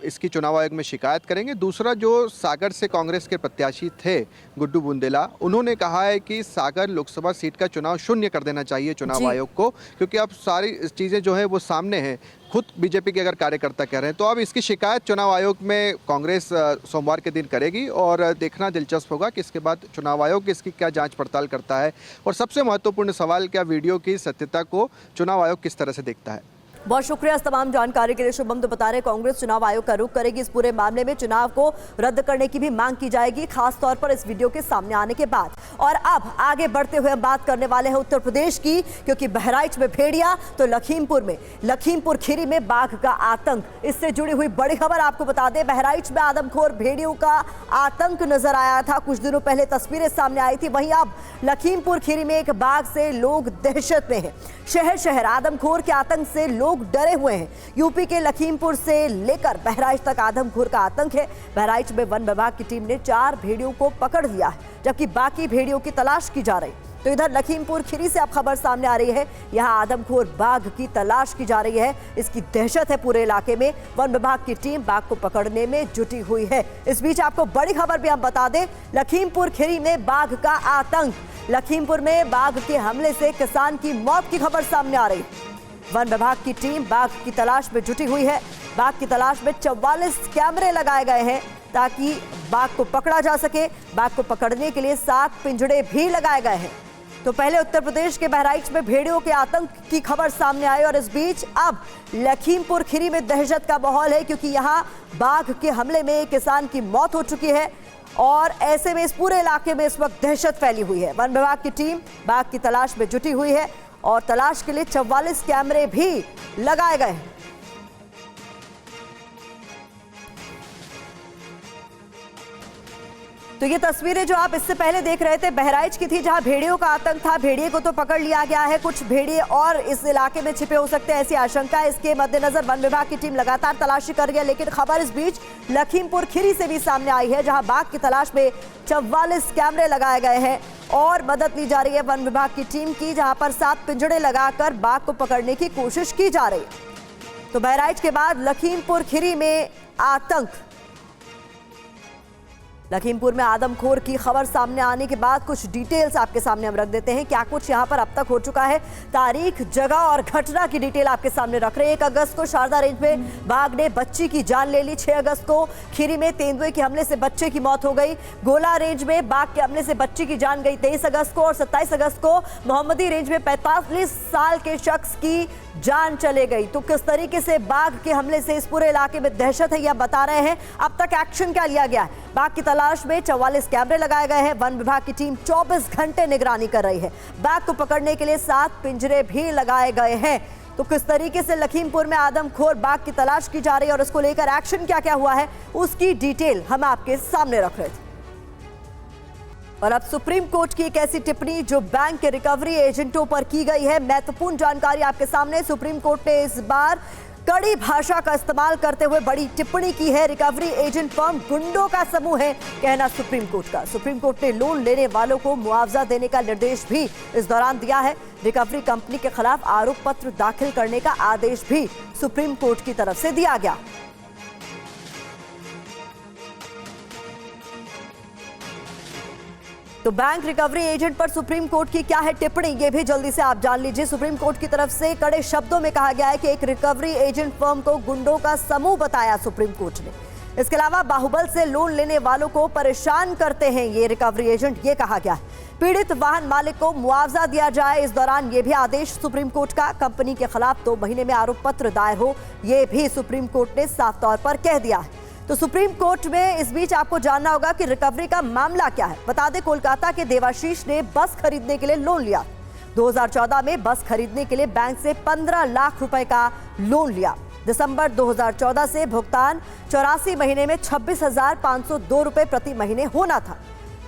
Speaker 12: इसकी चुनाव आयोग में शिकायत करेंगे। दूसरा, जो सागर से कांग्रेस के प्रत्याशी थे गुड्डू बुंदेला, उन्होंने कहा है कि सागर लोकसभा सीट का चुनाव शून्य कर देना चाहिए चुनाव आयोग को, क्योंकि अब सारी चीज़ें जो है वो सामने है। खुद बीजेपी के अगर कार्यकर्ता कह रहे हैं तो अब इसकी शिकायत चुनाव आयोग में कांग्रेस सोमवार के दिन करेगी और देखना दिलचस्प होगा कि इसके बाद चुनाव आयोग इसकी क्या जांच पड़ताल करता है और सबसे महत्वपूर्ण सवाल, क्या वीडियो की सत्यता को चुनाव आयोग किस तरह से देखता है।
Speaker 1: बहुत शुक्रिया इस तमाम जानकारी के लिए शुभम। तो बता रहे कांग्रेस चुनाव आयोग का रुख करेगी इस पूरे मामले में, चुनाव को रद्द करने की भी मांग की जाएगी, खास तौर पर इस वीडियो के सामने आने के बाद। और अब आगे बढ़ते हुए हम बात करने वाले हैं उत्तर प्रदेश की, क्योंकि बहराइच में भेड़िया तो लखीमपुर खीरी में बाघ का आतंक। इससे जुड़ी हुई बड़ी खबर आपको बता दें, बहराइच में आदमखोर भेड़ियों का आतंक नजर आया था, कुछ दिनों पहले तस्वीरें सामने आई थी। वहीं अब लखीमपुर खीरी में एक बाघ से लोग दहशत में हैं। शहर शहर आदमखोर के आतंक से लोग डरे हुए हैं। यूपी के लखीमपुर से लेकर बहराइच तक आदमखोर का आतंक है। बहराइच में वन विभाग की टीम ने 4 भेड़ियों को पकड़ लिया है, जबकि बाकी भेड़ियों की तलाश की जा रही। तो इधर लखीमपुर खीरी से अब खबर सामने आ रही है, यहां आदमखोर बाघ की तलाश की जा रही है। इसकी दहशत है पूरे इलाके में। वन विभाग की टीम बाघ को पकड़ने में जुटी हुई है। इस बीच आपको बड़ी खबर भी हम बता दें, लखीमपुर खीरी में बाघ का आतंक। लखीमपुर में बाघ के हमले से किसान की मौत की खबर सामने आ रही है। वन विभाग की टीम बाघ की तलाश में जुटी हुई है। बाघ की तलाश में 44 कैमरे लगाए गए हैं ताकि बाघ को पकड़ा जा सके। बाघ को पकड़ने के लिए 7 पिंजड़े भी लगाए गए हैं। तो पहले उत्तर प्रदेश के बहराइच में भेड़ियों के आतंक की खबर सामने आई और इस बीच अब लखीमपुर खीरी में दहशत का माहौल है, क्योंकि यहां बाघ के हमले में एक किसान की मौत हो चुकी है और ऐसे में इस पूरे इलाके में इस वक्त दहशत फैली हुई है। वन विभाग की टीम बाघ की तलाश में जुटी हुई है और तलाश के लिए 44 कैमरे भी लगाए गए हैं। तो ये तस्वीरें जो आप इससे पहले देख रहे थे बहराइच की थी, जहां भेड़ियों का आतंक था। भेड़िए को तो पकड़ लिया गया है, कुछ भेड़िए और इस इलाके में छिपे हो सकते हैं, ऐसी आशंका है। इसके मद्देनजर वन विभाग की टीम लगातार तलाशी कर रही है। लेकिन खबर इस बीच लखीमपुर खीरी से भी सामने आई है, जहां बाघ की तलाश में 44 कैमरे लगाए गए हैं और मदद ली जा रही है वन विभाग की टीम की, जहां पर 7 पिंजड़े लगाकर बाघ को पकड़ने की कोशिश की जा रही है। तो बहराइच के बाद लखीमपुर खीरी में आतंक। लखीमपुर में आदमखोर की खबर सामने आने के बाद कुछ डिटेल्स आपके सामने हम रख देते हैं, क्या कुछ यहां पर अब तक हो चुका है। तारीख, जगह और घटना की डिटेल आपके सामने रख रहे हैं। 1 अगस्त को शारदा रेंज में बाघ ने बच्ची की जान ले ली। 6 अगस्त को खीरी में तेंदुए के हमले से बच्चे की मौत हो गई। गोला रेंज में बाघ के हमले से बच्ची की जान गई 23 अगस्त को और 27 अगस्त को मोहम्मदी रेंज में 45 साल के शख्स की जान चले गई। तो किस तरीके से बाघ के हमले से इस पूरे इलाके में दहशत है, यह बता रहे हैं। अब तक एक्शन क्या लिया गया है? बाघ की तलाश में 44 कैमरे लगाए गए हैं। वन विभाग की टीम 24 घंटे निगरानी कर रही है। बाघ को पकड़ने के लिए 7 पिंजरे भी लगाए गए हैं। तो किस तरीके से लखीमपुर में आदमखोर बाघ की तलाश की जा रही है और इसको लेकर एक्शन क्या क्या हुआ है, उसकी डिटेल हम आपके सामने रख रहे थे। और अब सुप्रीम कोर्ट की एक ऐसी टिप्पणी जो बैंक के रिकवरी एजेंटों पर की गई है। महत्वपूर्ण जानकारी आपके सामने। सुप्रीम कोर्ट ने इस बार कड़ी भाषा का इस्तेमाल करते हुए बड़ी टिप्पणी की है। रिकवरी एजेंट फर्म गुंडों का समूह है, कहना सुप्रीम कोर्ट का। सुप्रीम कोर्ट ने लोन लेने वालों को मुआवजा देने का निर्देश भी इस दौरान दिया है। रिकवरी कंपनी के खिलाफ आरोप पत्र दाखिल करने का आदेश भी सुप्रीम कोर्ट की तरफ से दिया गया। तो बैंक रिकवरी एजेंट पर सुप्रीम कोर्ट की क्या है टिप्पणी, ये भी जल्दी से आप जान लीजिए। सुप्रीम कोर्ट की तरफ से कड़े शब्दों में कहा गया है कि एक रिकवरी एजेंट फर्म को गुंडों का समूह बताया सुप्रीम कोर्ट ने। इसके अलावा बाहुबल से लोन लेने वालों को परेशान करते हैं ये रिकवरी एजेंट, ये कहा गया है। पीड़ित वाहन मालिक को मुआवजा दिया जाए, इस दौरान ये भी आदेश सुप्रीम कोर्ट का। कंपनी के खिलाफ 2 महीने में आरोप पत्र दायर हो, ये भी सुप्रीम कोर्ट ने साफ तौर पर कह दिया है। तो सुप्रीम कोर्ट में इस बीच आपको जानना होगा कि रिकवरी का मामला क्या है। बता दें, कोलकाता के देवाशीष ने बस खरीदने के लिए लोन लिया। 2014 में बस खरीदने के लिए बैंक से 15 लाख रुपए का लोन लिया। दिसंबर 2014 से भुगतान 84 महीने में 26,502 रुपए प्रति महीने होना था।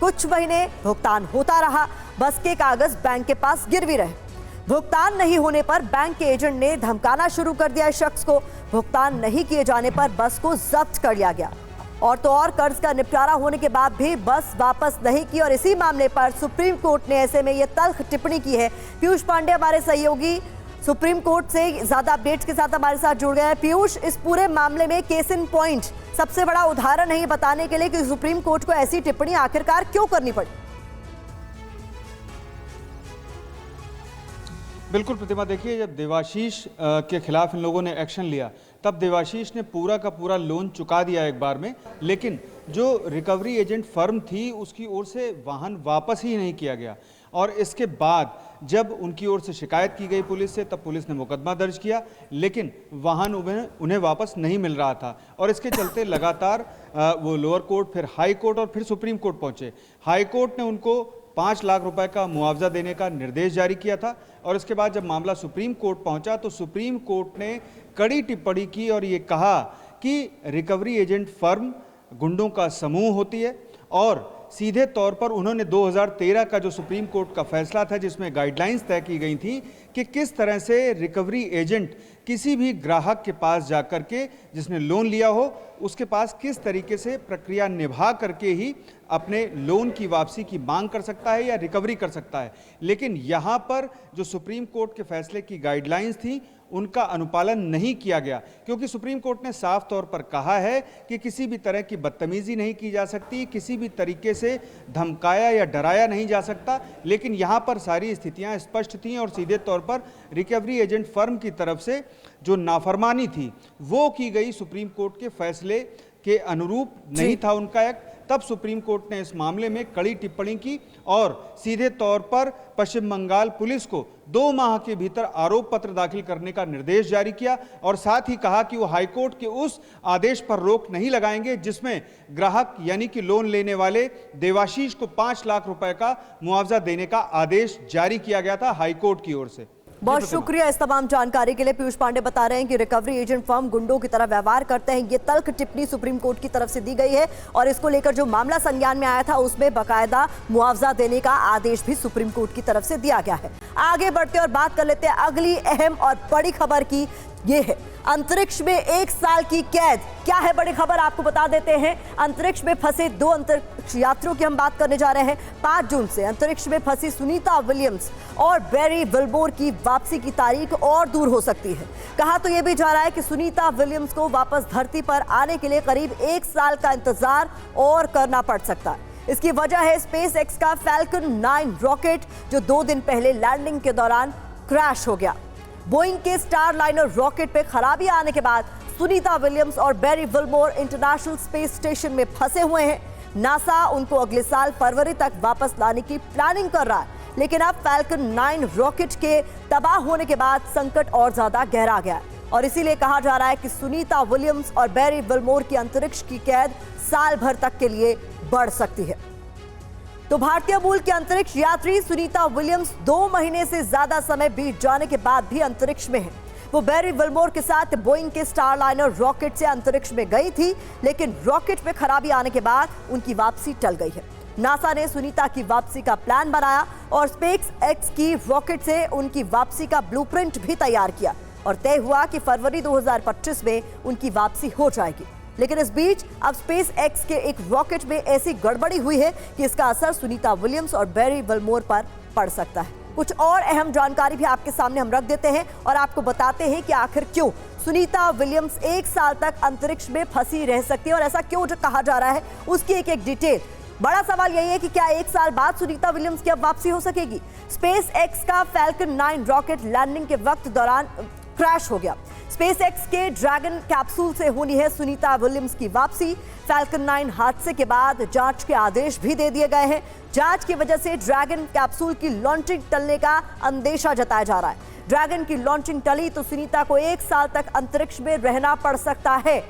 Speaker 1: कुछ महीने भुगतान होता रहा, बस के कागज बैंक के पास गिरवी रहे। भुगतान नहीं होने पर बैंक के एजेंट ने धमकाना शुरू कर दिया इस शख्स को। भुगतान नहीं किए जाने पर बस को जब्त कर लिया गया। और तो और कर्ज का निपटारा होने के बाद भी बस वापस नहीं की और इसी मामले पर सुप्रीम कोर्ट ने ऐसे में ये तल्ख टिप्पणी की है। पीयूष पांडे हमारे सहयोगी सुप्रीम कोर्ट से ज्यादा अपडेट्स के साथ हमारे साथ जुड़ गए हैं। पीयूष, इस पूरे मामले में केस इन पॉइंट सबसे बड़ा उदाहरण है ये बताने के लिए कि सुप्रीम कोर्ट को ऐसी टिप्पणी आखिरकार क्यों करनी पड़ी।
Speaker 13: बिल्कुल प्रतिमा, देखिए जब देवाशीष के खिलाफ इन लोगों ने एक्शन लिया तब देवाशीष ने पूरा का पूरा लोन चुका दिया एक बार में, लेकिन जो रिकवरी एजेंट फर्म थी उसकी ओर से वाहन वापस ही नहीं किया गया। और इसके बाद जब उनकी ओर से शिकायत की गई पुलिस से, तब पुलिस ने मुकदमा दर्ज किया, लेकिन वाहन उन्हें वापस नहीं मिल रहा था और इसके चलते लगातार वो लोअर कोर्ट, फिर हाई कोर्ट और फिर सुप्रीम कोर्ट पहुंचे। हाई कोर्ट ने उनको 5 लाख रुपए का मुआवजा देने का निर्देश जारी किया था और इसके बाद जब मामला सुप्रीम कोर्ट पहुंचा तो सुप्रीम कोर्ट ने कड़ी टिप्पणी की और ये कहा कि रिकवरी एजेंट फर्म गुंडों का समूह होती है और सीधे तौर पर उन्होंने 2013 का जो सुप्रीम कोर्ट का फैसला था जिसमें गाइडलाइंस तय की गई थी कि किस तरह से रिकवरी एजेंट किसी भी ग्राहक के पास जाकर के जिसने लोन लिया हो उसके पास किस तरीके से प्रक्रिया निभा करके ही अपने लोन की वापसी की मांग कर सकता है या रिकवरी कर सकता है। लेकिन यहाँ पर जो सुप्रीम कोर्ट के फैसले की गाइडलाइंस थी उनका अनुपालन नहीं किया गया, क्योंकि सुप्रीम कोर्ट ने साफ तौर पर कहा है कि किसी भी तरह की बदतमीजी नहीं की जा सकती, किसी भी तरीके से धमकाया या डराया नहीं जा सकता। लेकिन यहाँ पर सारी स्थितियाँ स्पष्ट थीं और सीधे तौर पर रिकवरी एजेंट फर्म की तरफ से जो नाफरमानी थी वो की गई, सुप्रीम कोर्ट के फैसले के अनुरूप नहीं था उनका एक्ट। तब सुप्रीम कोर्ट ने इस मामले में कड़ी टिप्पणी की और सीधे तौर पर पश्चिम बंगाल पुलिस को 2 माह के भीतर आरोप पत्र दाखिल करने का निर्देश जारी किया और साथ ही कहा कि वो हाईकोर्ट के उस आदेश पर रोक नहीं लगाएंगे जिसमें ग्राहक यानी कि लोन लेने वाले देवाशीष को 5 लाख रुपए का मुआवजा देने का आदेश जारी किया गया था हाईकोर्ट की ओर से।
Speaker 1: बहुत शुक्रिया इस तमाम जानकारी के लिए। पीयूष पांडे बता रहे हैं कि रिकवरी एजेंट फर्म गुंडों की तरह व्यवहार करते हैं। ये तल्ख टिप्पणी सुप्रीम कोर्ट की तरफ से दी गई है और इसको लेकर जो मामला संज्ञान में आया था उसमें बकायदा मुआवजा देने का आदेश भी सुप्रीम कोर्ट की तरफ से दिया गया है। आगे बढ़ते और बात कर लेते हैं अगली अहम और बड़ी खबर की। ये है अंतरिक्ष में 1 साल की कैद। क्या है बड़ी खबर, आपको बता देते हैं। अंतरिक्ष में फंसे 2 अंतरिक्ष यात्रियों की हम बात करने जा रहे हैं। 5 जून से अंतरिक्ष में फंसी सुनीता विलियम्स और बैरी विल्मोर की वापसी की तारीख और दूर हो सकती है। कहा तो यह भी जा रहा है कि सुनीता विलियम्स को वापस धरती पर आने के लिए करीब 1 साल का इंतजार और करना पड़ सकता है। इसकी वजह है स्पेस एक्स का फैल्कन 9 रॉकेट जो 2 दिन पहले लैंडिंग के दौरान क्रैश हो गया। बोइंग के स्टारलाइनर रॉकेट पे खराबी आने के बाद सुनीता विलियम्स और बैरी विल्मोर इंटरनेशनल स्पेस स्टेशन में फंसे हुए हैं। नासा उनको अगले साल फरवरी तक वापस लाने की प्लानिंग कर रहा है, लेकिन अब फैल्कन 9 रॉकेट के तबाह होने के बाद संकट और ज्यादा गहरा गया है और इसीलिए कहा जा रहा है कि सुनीता विलियम्स और बैरी विल्मोर की अंतरिक्ष की कैद साल भर तक के लिए बढ़ सकती है। तो भारतीय मूल के अंतरिक्ष यात्री सुनीता विलियम्स 2 महीने से ज्यादा समय बीत जाने के बाद भी अंतरिक्ष में है। वो बैरी विल्मोर के साथ बोइंग के स्टारलाइनर रॉकेट से अंतरिक्ष में गई थी, लेकिन रॉकेट में खराबी आने के बाद उनकी वापसी टल गई है। नासा ने सुनीता की वापसी का प्लान बनाया और स्पेस एक्स की रॉकेट से उनकी वापसी का ब्लूप्रिंट भी तैयार किया और तय हुआ कि फरवरी 2025 में उनकी वापसी हो जाएगी। लेकिन इस बीच अब स्पेस एक्स के एक रॉकेट में ऐसी गड़बड़ी हुई है कि इसका असर सुनीता विलियम्स और बैरी विल्मोर पर पड़ सकता है। कुछ और अहम जानकारी भी आपके सामने हम रख देते हैं और आपको बताते हैं कि आखिर क्यों सुनीता विलियम्स 1 साल तक अंतरिक्ष में फंसी रह सकती है और ऐसा क्यों जो कहा जा रहा है उसकी एक डिटेल। बड़ा सवाल यही है कि क्या 1 साल बाद सुनीता विलियम्स की अब वापसी हो सकेगी। स्पेस एक्स का फैल्कन 9 रॉकेट लैंडिंग के वक्त दौरान क्रैश हो गया। स्पेस एक्स के ड्रैगन कैप्सूल से होनी है सुनीता विलियम्स की वापसी। फैल्कन 9 हादसे के बाद जांच के आदेश भी दे दिए गए हैं। जांच की वजह से ड्रैगन कैप्सूल की लॉन्चिंग टलने का अंदेशा जताया जा रहा है। ड्रैगन की लॉन्चिंग टली तो सुनीता को 1 साल तक अंतरिक्ष में रहना पड़ सकता है।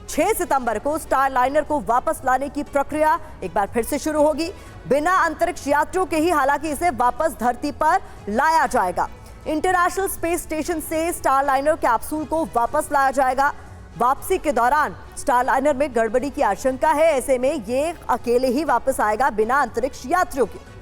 Speaker 1: 6 सितंबर को स्टारलाइनर को वापस लाने की प्रक्रिया एक बार फिर से शुरू होगी। बिना अंतरिक्ष यात्रियों के ही हालांकि इसे वापस धरती पर लाया जाएगा। इंटरनेशनल स्पेस स्टेशन से स्टारलाइनर कैप्सूल को वापस लाया जाएगा। वापसी के दौरान स्टारलाइनर में गड़बड़ी की आशंका है, ऐसे में ये अकेले ही वापस आएगा बिना अंतरिक्ष यात्रियों के।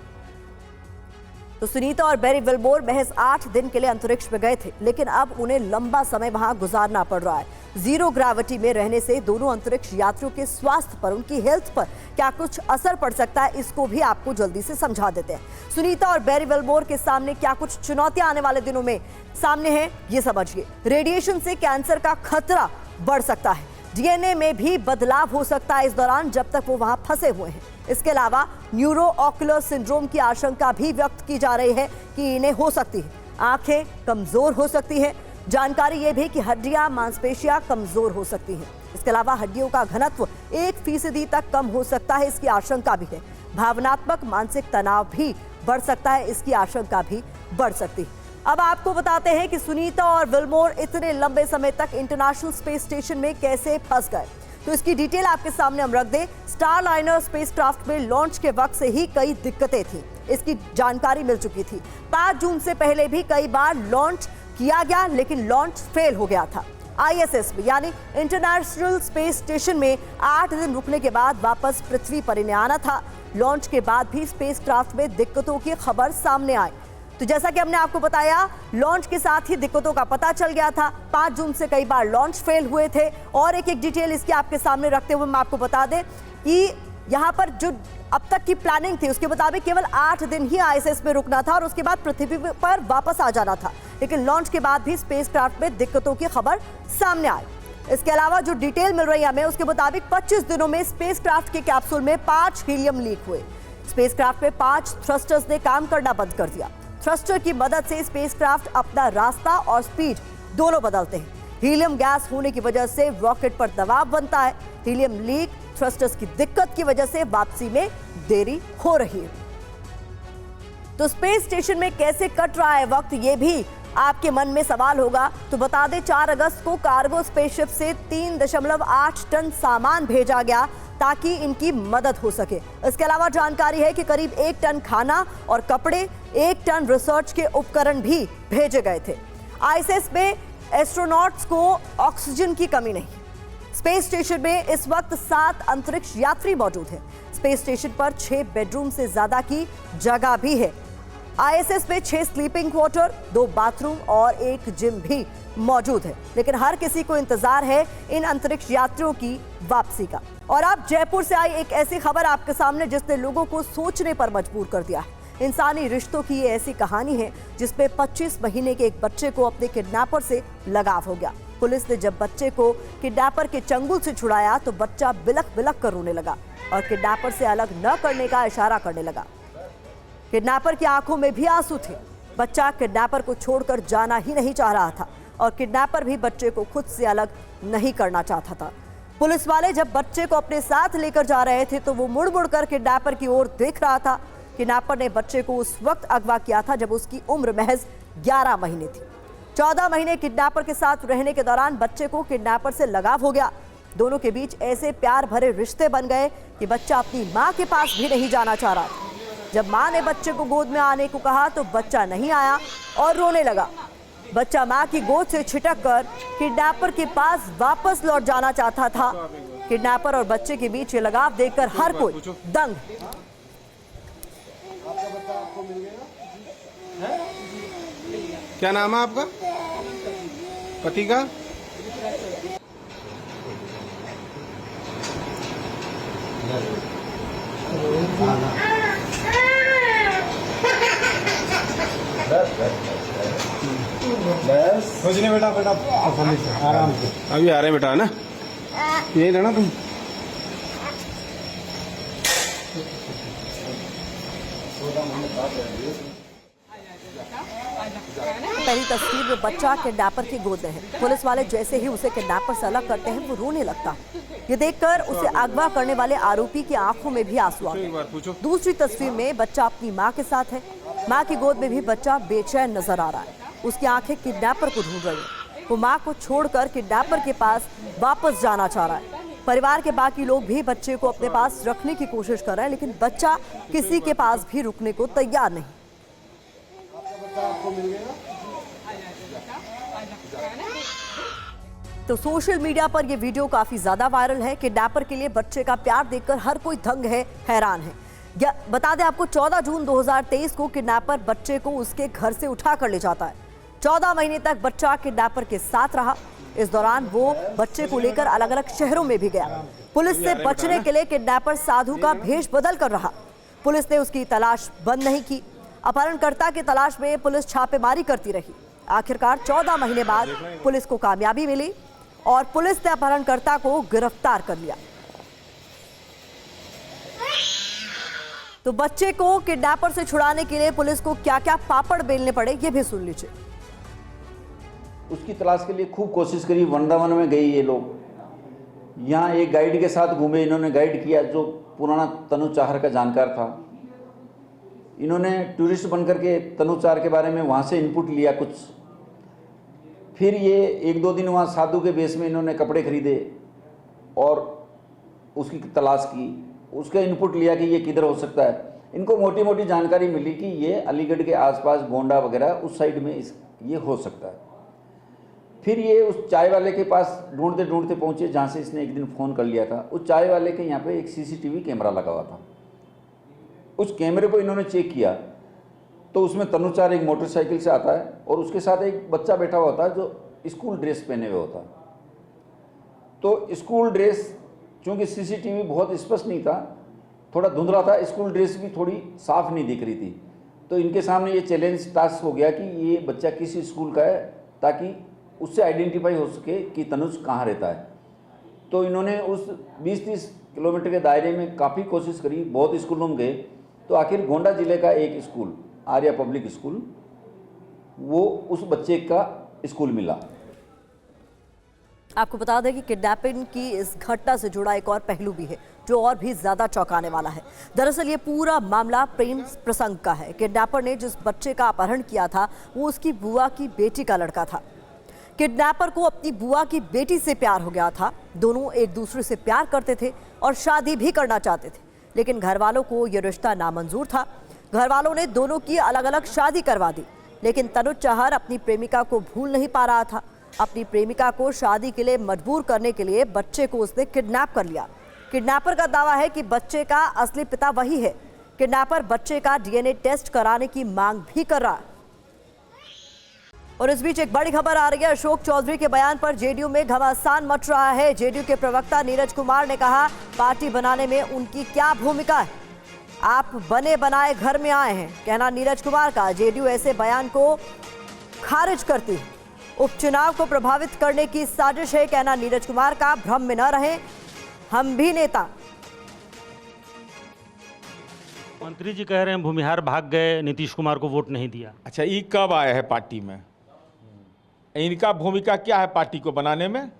Speaker 1: तो सुनीता और बैरी विल्मोर महज 8 दिन के लिए अंतरिक्ष में गए थे, लेकिन अब उन्हें लंबा समय वहां गुजारना पड़ रहा है। जीरो ग्रेविटी में रहने से दोनों अंतरिक्ष यात्रियों के स्वास्थ्य पर, उनकी हेल्थ पर क्या कुछ असर पड़ सकता है, इसको भी आपको जल्दी से समझा देते हैं। सुनीता और बैरी विल्मोर के सामने क्या कुछ चुनौतियां आने वाले दिनों में सामने हैं, ये समझिए। रेडिएशन से कैंसर का खतरा बढ़ सकता है। डीएनए में भी बदलाव हो सकता है इस दौरान जब तक वो वहां फंसे हुए हैं। इसके अलावा न्यूरो ऑकुलर सिंड्रोम की आशंका भी व्यक्त की जा रही है कि इन्हें हो सकती है। आंखें कमजोर हो सकती है। जानकारी यह भी कि हड्डियां, मांसपेशियां कमजोर हो सकती हैं। इसके अलावा हड्डियों का घनत्व 1% तक कम हो सकता है, इसकी आशंका भी है। भावनात्मक मानसिक तनाव भी बढ़ सकता है, इसकी आशंका भी बढ़ सकती है। अब आपको बताते हैं कि सुनीता और विल्मोर इतने लंबे समय तक इंटरनेशनल स्पेस स्टेशन में कैसे फंस गए, तो इसकी डिटेल आपके सामने हम रख दें। स्टारलाइनर स्पेसक्राफ्ट में लॉन्च के वक्त से ही कई दिक्कतें थी, इसकी जानकारी मिल चुकी थी। 5 जून से पहले भी कई बार लॉन्च किया गया, लेकिन लॉन्च फेल हो गया था। ISS में यानी इंटरनेशनल स्पेस स्टेशन में 8 दिन रुकने के बाद वापस पृथ्वी पर इन्हें आना था। लॉन्च के बाद भी स्पेसक्राफ्ट में दिक्कतों की खबर सामने आई। तो जैसा कि हमने आपको बताया, लॉन्च के साथ ही दिक्कतों का पता चल गया था। 5 जून से कई बार लॉन्च फेल हुए थे। और एक डिटेल इसकी आपके सामने रखते हुए मैं आपको बता दें कि यहाँ पर जो अब तक की प्लानिंग थी उसके मुताबिक केवल 8 दिन ही ISS में रुकना था और उसके बाद पृथ्वी पर वापस आ जाना था, लेकिन लॉन्च के बाद भी स्पेसक्राफ्ट में दिक्कतों की खबर सामने आई। इसके अलावा जो डिटेल मिल रही है हमें उसके मुताबिक 25 दिनों में स्पेसक्राफ्ट के कैप्सूल में 5 हीलियम लीक हुए। स्पेसक्राफ्ट में 5 थ्रस्टर्स ने काम करना बंद कर दिया। थ्रस्टर की मदद से स्पेसक्राफ्ट अपना रास्ता और स्पीड दोनों बदलते हैं। हीलियम गैस होने की वजह से रॉकेट पर दबाव बनता है। हीलियम लीक, थ्रस्टर्स की दिक्कत की वजह से वापसी में देरी हो रही है। तो स्पेस स्टेशन में कैसे कट रहा है वक्त, ये भी आपके मन में सवाल होगा। तो बता दें 4 अगस्त को कार्गो स्पेसशिप से 3.8 टन सामान भेजा गया ताकि इनकी मदद हो सके। इसके अलावा जानकारी है कि करीब 1 टन खाना और कपड़े, 1 टन रिसर्च के उपकरण भी भेजे गए थे। ISS में एस्ट्रोनॉट्स को ऑक्सीजन की कमी नहीं। स्पेस स्टेशन में इस वक्त 7 अंतरिक्ष यात्री मौजूद हैं। स्पेस स्टेशन पर 6 बेडरूम से ज्यादा की जगह भी है। ISS में 6 स्लीपिंग क्वार्टर, 2 बाथरूम और 1 जिम भी मौजूद है, लेकिन हर किसी को इंतजार है इन अंतरिक्ष यात्रियों की वापसी का। और अब जयपुर से आई एक ऐसी खबर आपके सामने जिसने लोगों को सोचने पर मजबूर कर दिया है। इंसानी रिश्तों की ये ऐसी कहानी है जिसमें 25 महीने के एक बच्चे को अपने किडनैपर से लगाव हो गया। पुलिस ने जब बच्चे को किडनैपर के चंगुल से छुड़ाया तो बच्चा बिलख बिलख कर रोने लगा और किडनैपर से अलग न करने का इशारा करने लगा। किडनैपर की आंखों में भी आंसू थे। बच्चा किडनैपर को छोड़कर जाना ही नहीं चाह रहा था और किडनैपर भी बच्चे को खुद से अलग नहीं करना चाहता था। पुलिस वाले जब बच्चे को अपने साथ लेकर जा रहे थे तो वो मुड़ मुड़ कर किडनैपर की ओर देख रहा था। किडनैपर ने बच्चे को उस वक्त अगवा किया था जब उसकी उम्र महज 11 महीने थी। 14 महीने किडनैपर के साथ रहने के दौरान बच्चे को किडनैपर से लगाव हो गया। दोनों के बीच ऐसे प्यार भरे रिश्ते बन गए कि बच्चा अपनी माँ के पास भी नहीं जाना चाह रहा था। जब माँ ने बच्चे को गोद में आने को कहा तो बच्चा नहीं आया और रोने लगा। बच्चा माँ की गोद से छिटक कर किडनैपर के पास वापस लौट जाना चाहता था। किडनैपर और बच्चे के बीच ये लगाव देखकर हर कोई दंग।
Speaker 14: क्या नाम है आपका पति का?
Speaker 15: कुछ नहीं बेटा, बेटा आराम से
Speaker 14: अभी आ रहे हैं बेटा, है ना? यही रहना तुम।
Speaker 1: पहली तस्वीर में बच्चा किडनैपर की गोद में है। पुलिस वाले जैसे ही उसे किडनैपर से अलग करते हैं वो रोने लगता है। ये देखकर उसे अगवा करने वाले आरोपी की आंखों में भी आंसू आ गए। दूसरी तस्वीर में बच्चा अपनी मां के साथ है। मां की गोद में भी बच्चा बेचैन नजर आ रहा है। उसकी आंखें किडनैपर को ढूंढ रही है। वो मां को छोड़कर किडनैपर के पास वापस जाना चाह रहा है। परिवार के बाकी लोग भी बच्चे को अपने पास रखने की कोशिश कर रहे हैं, लेकिन बच्चा किसी के पास भी रुकने को तैयार नहीं। तो सोशल मीडिया पर यह वीडियो काफी ज्यादा वायरल है। किडनैपर के लिए बच्चे का प्यार देखकर हर कोई दंग है, हैरान है। बता दें आपको 14 जून 2023 को किडनैपर बच्चे को उसके घर से उठा कर ले जाता है। 14 महीने तक बच्चा किडनैपर के साथ रहा। इस दौरान वो बच्चे को लेकर अलग अलग शहरों में भी गया। पुलिस से बचने के लिए किडनैपर साधु का भेष बदल कर रहा। पुलिस ने उसकी तलाश बंद नहीं की। अपहरणकर्ता की तलाश में पुलिस छापेमारी करती रही। आखिरकार 14 महीने बाद पुलिस को कामयाबी मिली और पुलिस ने अपहरणकर्ता को गिरफ्तार कर लिया। तो बच्चे को किडनैपर से छुड़ाने के लिए पुलिस को क्या क्या पापड़ बेलने पड़े ये भी सुन लीजिए।
Speaker 16: उसकी तलाश के लिए खूब कोशिश करी। वृंदावन में गई ये लोग, यहाँ एक गाइड के साथ घूमे। इन्होंने गाइड किया जो पुराना तनु चाहर का जानकार था। इन्होंने टूरिस्ट बनकर के तनुचार के बारे में वहाँ से इनपुट लिया कुछ, फिर ये 1-2 दिन वहाँ साधु के बेस में इन्होंने कपड़े खरीदे और उसकी तलाश की, उसका इनपुट लिया कि ये किधर हो सकता है। इनको मोटी मोटी जानकारी मिली कि ये अलीगढ़ के आसपास गोंडा वगैरह उस साइड में ये हो सकता है। फिर ये उस चाय वाले के पास ढूंढते ढूंढते पहुँचे जहाँ से इसने एक दिन फ़ोन कर लिया था। उस चाय वाले के यहाँ पे एक CCTV कैमरा लगा हुआ था। उस कैमरे को इन्होंने चेक किया तो उसमें तनुचार एक मोटरसाइकिल से आता है और उसके साथ एक बच्चा बैठा हुआ होता है जो स्कूल ड्रेस पहने हुए होता है। तो स्कूल ड्रेस, चूँकि CCTV बहुत स्पष्ट नहीं था, थोड़ा धुंधला था, स्कूल ड्रेस भी थोड़ी साफ नहीं दिख रही थी। तो इनके सामने ये चैलेंज टास्क हो गया कि ये बच्चा किस स्कूल का है ताकि उससे आइडेंटिफाई हो सके कि तनुज कहाँ रहता है। तो इन्होंने उस 20-30 किलोमीटर के दायरे में काफ़ी कोशिश करी, बहुत स्कूलों में गए, तो आखिर गोंडा जिले का एक स्कूल, आर्या पब्लिक स्कूल, वो उस बच्चे का स्कूल मिला।
Speaker 1: आपको बता दें कि किडनैपिंग की इस घटना से जुड़ा एक और पहलू भी है जो और भी ज्यादा चौंकाने वाला है। दरअसल ये पूरा मामला प्रेम प्रसंग का है। किडनैपर ने जिस बच्चे का अपहरण किया था वो उसकी बुआ की बेटी का लड़का था। किडनैपर को अपनी बुआ की बेटी से प्यार हो गया था। दोनों एक दूसरे से प्यार करते थे और शादी भी करना चाहते थे, लेकिन घर वालों को यह रिश्ता नामंजूर था। घर वालों ने दोनों की अलग अलग शादी करवा दी, लेकिन तनुज चहर अपनी प्रेमिका को भूल नहीं पा रहा था। अपनी प्रेमिका को शादी के लिए मजबूर करने के लिए बच्चे को उसने किडनैप कर लिया। किडनैपर का दावा है कि बच्चे का असली पिता वही है। किडनैपर बच्चे का DNA टेस्ट कराने की मांग भी कर रहा है। और इस बीच एक बड़ी खबर आ रही है। अशोक चौधरी के बयान पर जेडीयू में घमासान मच रहा है। जेडीयू के प्रवक्ता नीरज कुमार ने कहा, पार्टी बनाने में उनकी क्या भूमिका है, आप बने बनाए घर में आए हैं, कहना नीरज कुमार का। जेडीयू ऐसे बयान को खारिज करती है। उपचुनाव को प्रभावित करने की साजिश है, कहना नीरज कुमार का। भ्रम में न रहें, हम भी नेता।
Speaker 17: मंत्री जी कह रहे हैं भूमिहार भाग गए, नीतीश कुमार को वोट नहीं दिया।
Speaker 18: अच्छा, ये कब आया है पार्टी में? इनका भूमिका क्या है पार्टी को बनाने में?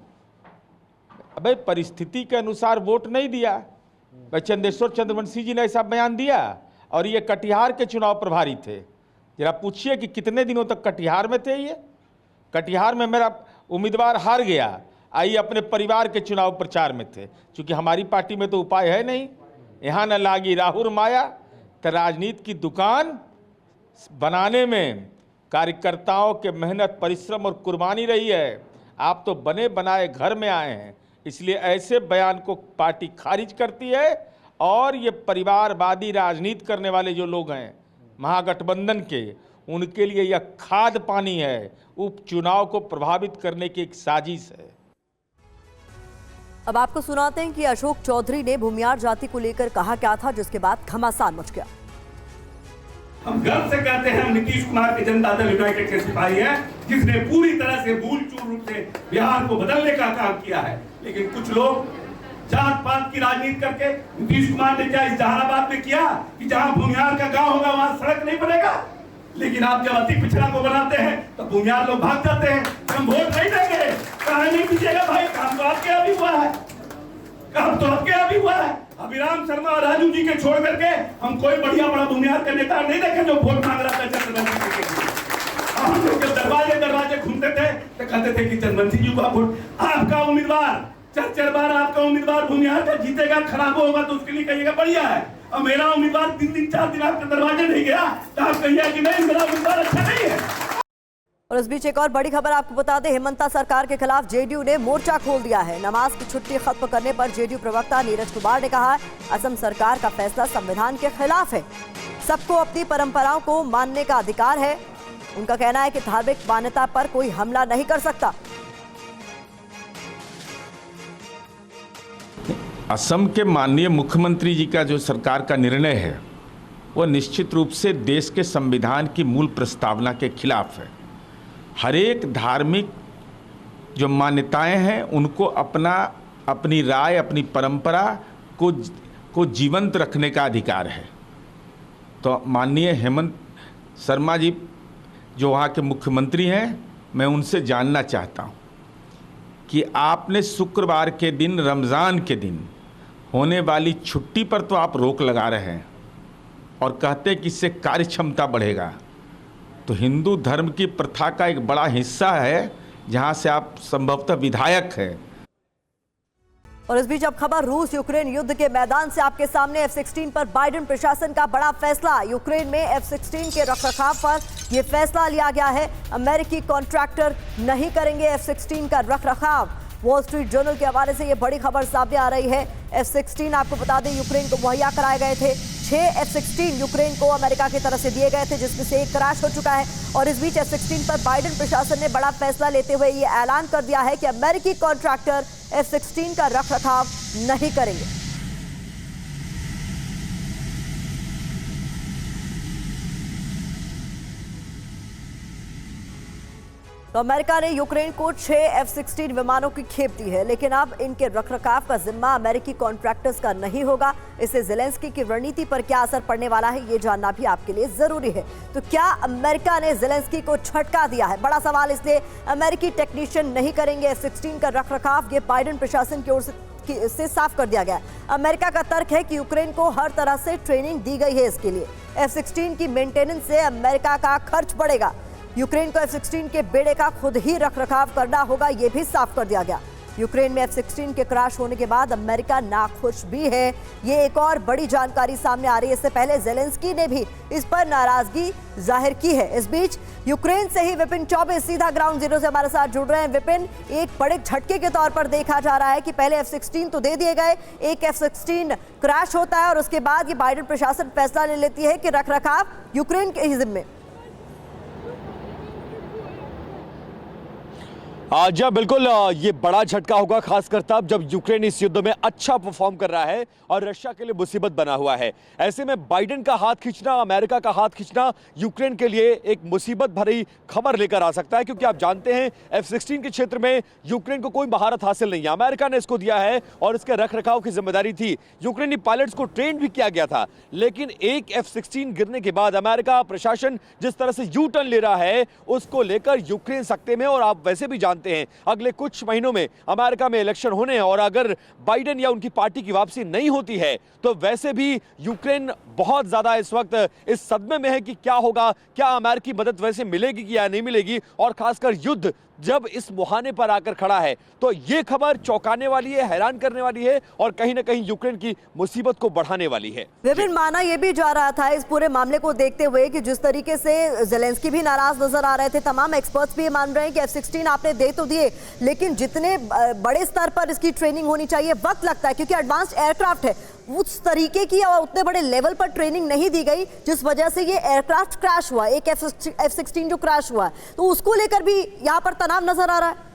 Speaker 18: अबे परिस्थिति के अनुसार वोट नहीं दिया। भाई चंदेश्वर चंद्रवंशी जी ने ऐसा बयान दिया और ये कटिहार के चुनाव प्रभारी थे। जरा पूछिए कि कितने दिनों तक कटिहार में थे। ये कटिहार में मेरा उम्मीदवार हार गया, आई अपने परिवार के चुनाव प्रचार में थे। क्योंकि हमारी पार्टी में तो उपाय है नहीं, यहाँ न लागी राहुल माया। तो राजनीति की दुकान बनाने में कार्यकर्ताओं के मेहनत, परिश्रम और कुर्बानी रही है। आप तो बने बनाए घर में आए हैं, इसलिए ऐसे बयान को पार्टी खारिज करती है। और ये परिवारवादी राजनीति करने वाले जो लोग हैं महागठबंधन के, उनके लिए यह खाद पानी है, उपचुनाव को प्रभावित करने की एक साजिश है।
Speaker 1: अब आपको सुनाते हैं कि अशोक चौधरी ने भूमिहार जाति को लेकर कहा क्या था, जिसके बाद घमासान मच गया।
Speaker 19: हम गर्व से कहते हैं हम नीतीश कुमार के जनता दल यूनाइटेड के सिपाही हैं, जिसने पूरी तरह से भूल चूक रूप से बिहार को बदलने का काम किया है। लेकिन कुछ लोग जात पात की राजनीति करके, नीतीश कुमार ने क्या इस जहानाबाद में किया कि जहां भूमिहार का गांव होगा वहां सड़क नहीं बनेगा। लेकिन आप जब अति पिछड़ा को बनाते हैं तो भूमिहार लोग भाग जाते हैं, हम वोट नहीं देंगे। कहा नहीं दीजिएगा भाई, काम तो आपके यहाँ भी हुआ है, काम तो आपके यहाँ भी हुआ है। अभिराम शर्मा और राजू जी के छोड़ करके हम कोई बढ़िया बड़ा भूमिहार का नेता नहीं देखे जो वोट मांग रहा था चंद्रवंशी जी के। हम लोग जब दरवाजे घूमते थे तो कहते थे कि चंद्रवंशी जी का वोट, आपका उम्मीदवार 4 बार आपका उम्मीदवार भूमिहार का जीतेगा, खराब होगा तो उसके लिए कहिएगा बढ़िया है। और मेरा उम्मीदवार 3-4 दिन आपके दरवाजे नहीं गया तो आप कहिए कि नहीं मेरा उम्मीदवार अच्छा नहीं है।
Speaker 1: और इस बीच एक और बड़ी खबर आपको बता दें, हेमंता सरकार के खिलाफ जेडीयू ने मोर्चा खोल दिया है। नमाज की छुट्टी खत्म करने पर जेडीयू प्रवक्ता नीरज कुमार ने कहा, असम सरकार का फैसला संविधान के खिलाफ है, सबको अपनी परंपराओं को मानने का अधिकार है। उनका कहना है कि धार्मिक मान्यता पर कोई हमला नहीं कर सकता।
Speaker 18: असम के माननीय मुख्यमंत्री जी का जो सरकार का निर्णय है वो निश्चित रूप से देश के संविधान की मूल प्रस्तावना के खिलाफ है। हर एक धार्मिक जो मान्यताएं हैं उनको अपनी राय, अपनी परंपरा को जीवंत रखने का अधिकार है। तो माननीय हेमंत शर्मा जी जो वहाँ के मुख्यमंत्री हैं, मैं उनसे जानना चाहता हूँ कि आपने शुक्रवार के दिन, रमज़ान के दिन होने वाली छुट्टी पर तो आप रोक लगा रहे हैं, और कहते हैं कि इससे कार्य क्षमता बढ़ेगा। तो हिंदू धर्म की प्रथा का एक बड़ा हिस्सा है जहां से आप संभवतः विधायक हैं।
Speaker 1: और इस बीच अब खबर रूस यूक्रेन युद्ध के मैदान से आपके सामने। F-16 पर बाइडेन प्रशासन का बड़ा फैसला। यूक्रेन में F-16 के रखरखाव पर यह फैसला लिया गया है। अमेरिकी कॉन्ट्रैक्टर नहीं करेंगे F-16 का रखरखाव। वॉल स्ट्रीट जर्नल के हवाले से यह बड़ी खबर सामने आ रही है। F-16 आपको बता दें यूक्रेन को मुहैया कराए गए थे। 6 F-16 यूक्रेन को अमेरिका की तरफ से दिए गए थे, जिसमें से एक क्रैश हो चुका है। और इस बीच F-16 पर बाइडेन प्रशासन ने बड़ा फैसला लेते हुए ये ऐलान कर दिया है कि अमेरिकी कॉन्ट्रैक्टर F-16 का रखरखाव नहीं करेंगे। तो अमेरिका ने यूक्रेन को 6 F-16 विमानों की खेप दी है, लेकिन अब इनके रखरखाव का जिम्मा अमेरिकी कॉन्ट्रैक्टर्स का नहीं होगा। इससे ज़ेलेंस्की की रणनीति पर क्या असर पड़ने वाला है, ये जानना भी आपके लिए जरूरी है। तो क्या अमेरिका ने ज़ेलेंस्की को झटका दिया है? बड़ा सवाल। इसलिए अमेरिकी टेक्नीशियन नहीं करेंगे F-16 का रखरखाव, ये बाइडेन प्रशासन की ओर से साफ कर दिया गया है। अमेरिका का तर्क है कि यूक्रेन को हर तरह से ट्रेनिंग दी गई है। इसके लिए F-16 की मेंटेनेंस से अमेरिका का खर्च बढ़ेगा। यूक्रेन को F-16 के बेड़े का खुद ही रखरखाव करना होगा, यह भी साफ कर दिया गया। यूक्रेन में F-16 के क्रैश होने के बाद अमेरिका नाखुश भी है। ये एक और बड़ी जानकारी सामने आ रही है। इससे पहले ज़ेलेंस्की ने भी इस पर नाराजगी जाहिर की है। इस बीच यूक्रेन से ही विपिन चौबे सीधा ग्राउंड जीरो से हमारे साथ जुड़ रहे हैं। विपिन, एक बड़े झटके के तौर पर देखा जा रहा है कि पहले F-16 तो दे दिए गए, एक F-16 क्रैश होता है और उसके बाद ये बाइडेन प्रशासन फैसला ले लेती है कि रखरखाव यूक्रेन के ही जिम्मे।
Speaker 20: जी बिल्कुल, ये बड़ा झटका होगा, खासकर तब जब यूक्रेन इस युद्ध में अच्छा परफॉर्म कर रहा है और रशिया के लिए मुसीबत बना हुआ है। ऐसे में बाइडेन का हाथ खींचना, अमेरिका का हाथ खींचना यूक्रेन के लिए एक मुसीबत भरी खबर लेकर आ सकता है, क्योंकि आप जानते हैं F-16 के क्षेत्र में यूक्रेन को कोई महारत हासिल नहीं है। अमेरिका ने इसको दिया है और इसके रखरखाव की जिम्मेदारी थी। यूक्रेनी पायलट्स को ट्रेन भी किया गया था, लेकिन एक F-16 गिरने के बाद अमेरिका प्रशासन जिस तरह से यू टर्न ले रहा है, उसको लेकर यूक्रेन सकते में। और आप वैसे भी जानते हैं अगले कुछ महीनों में अमेरिका में इलेक्शन होने हैं और अगर बाइडेन या उनकी पार्टी की वापसी नहीं होती है तो वैसे भी यूक्रेन बहुत ज्यादा इस वक्त इस सदमे में है कि क्या होगा, क्या अमेरिकी मदद वैसे मिलेगी कि या नहीं मिलेगी। और खासकर युद्ध जब इस मुहाने पर आकर खड़ा है तो यह खबर चौंकाने वाली है, हैरान करने वाली है और कहीं ना कहीं यूक्रेन की मुसीबत को बढ़ाने वाली है।
Speaker 1: विपिन, माना यह भी जा रहा था इस पूरे मामले को देखते हुए कि जिस तरीके से ज़ेलेंस्की भी नाराज नजर आ रहे थे, तमाम एक्सपर्ट्स भी ये मान रहे हैं कि F-16 आपने दे तो दिए, लेकिन जितने बड़े स्तर पर इसकी ट्रेनिंग होनी चाहिए वक्त लगता है, क्योंकि एडवांस्ड एयरक्राफ्ट है, उस तरीके की और उतने बड़े लेवल पर ट्रेनिंग नहीं दी गई, जिस वजह से ये एयरक्राफ्ट क्रैश हुआ, एक F-16 जो क्रैश हुआ, तो उसको लेकर भी यहाँ पर तनाव नजर आ रहा है।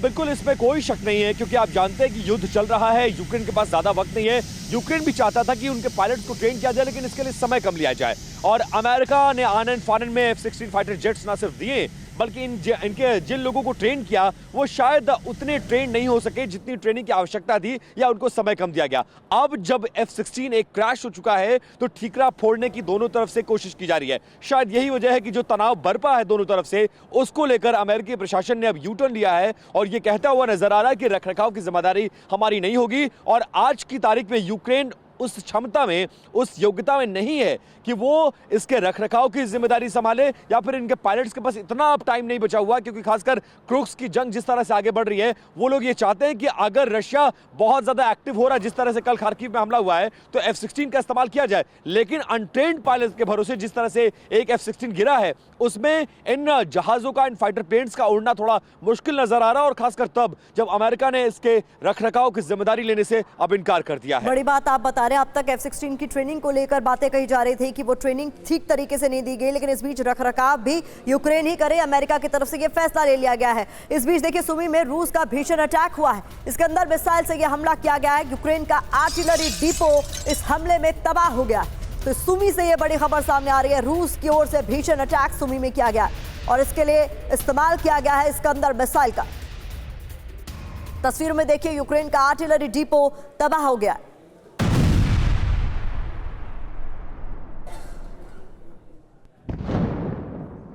Speaker 20: बिल्कुल, इसमें कोई शक नहीं है, क्योंकि आप जानते हैं कि युद्ध चल रहा है, यूक्रेन के पास ज्यादा वक्त नहीं है। यूक्रेन भी चाहता था कि उनके पायलट्स को ट्रेन किया जाए, लेकिन इसके लिए समय कम लिया जाए। और अमेरिका ने आनन फानन में F-16 फाइटर जेट्स ना सिर्फ दिए, बल्कि इनके जिन लोगों को ट्रेन किया वो शायद उतने ट्रेन नहीं हो सके जितनी ट्रेनिंग की आवश्यकता थी, या उनको समय कम दिया गया। अब जब F-16 एक क्रैश हो चुका है तो ठीकरा फोड़ने की दोनों तरफ से कोशिश की जा रही है। शायद यही वजह है कि जो तनाव बरपा है दोनों तरफ से, उसको लेकर अमेरिकी प्रशासन ने अब यू टर्न लिया है और ये कहता हुआ नजर आ रहा है कि रखरखाव की जिम्मेदारी हमारी नहीं होगी। और आज की तारीख में यूक्रेन उस क्षमता में, उस योग्यता में नहीं है कि वो इसके रखरखाव की जिम्मेदारी संभाले, या फिर इनके पायलट्स के पास इतना अब टाइम नहीं बचा हुआ, क्योंकि खासकर क्रूक्स की जंग जिस तरह से आगे बढ़ रही है, वो लोग ये चाहते हैं कि अगर रशिया बहुत ज्यादा एक्टिव हो रहा है, जिस तरह से कल खार्किव में हमला हुआ है, तो F-16 का इस्तेमाल किया जाए। लेकिन अनट्रेन्ड पायलट के भरोसे जिस तरह से एक F-16 गिरा है, उसमें इन जहाजों का, इन फाइटर प्लेन्स का उड़ना थोड़ा मुश्किल नजर आ रहा है। और खासकर तब जब अमेरिका ने इसके रखरखाव की जिम्मेदारी लेने से अब इनकार कर दिया है।
Speaker 1: बड़ी बात आप बता रहे हैं, अब तक F-16 की ट्रेनिंग को लेकर बातें कही जा रही थी कि वो ट्रेनिंग ठीक तरीके से नहीं दी गई, लेकिन इस बीच रखरखाव भी यूक्रेन ही करे, अमेरिका की तरफ से ये फैसला ले लिया गया है। इस बीच देखिए, सुमी में रूस का भीषण अटैक हुआ है, इसके अंदर मिसाइल से यह हमला किया गया है। यूक्रेन का आर्टिलरी डिपो इस हमले में तबाह हो गया। तो सुमी से यह बड़ी खबर सामने आ रही है, रूस की ओर से भीषण अटैक सुमी में किया गया और इसके लिए इस्तेमाल किया गया है इस्कंदर मिसाइल का। तस्वीरों में देखिए, यूक्रेन का आर्टिलरी डिपो तबाह हो गया।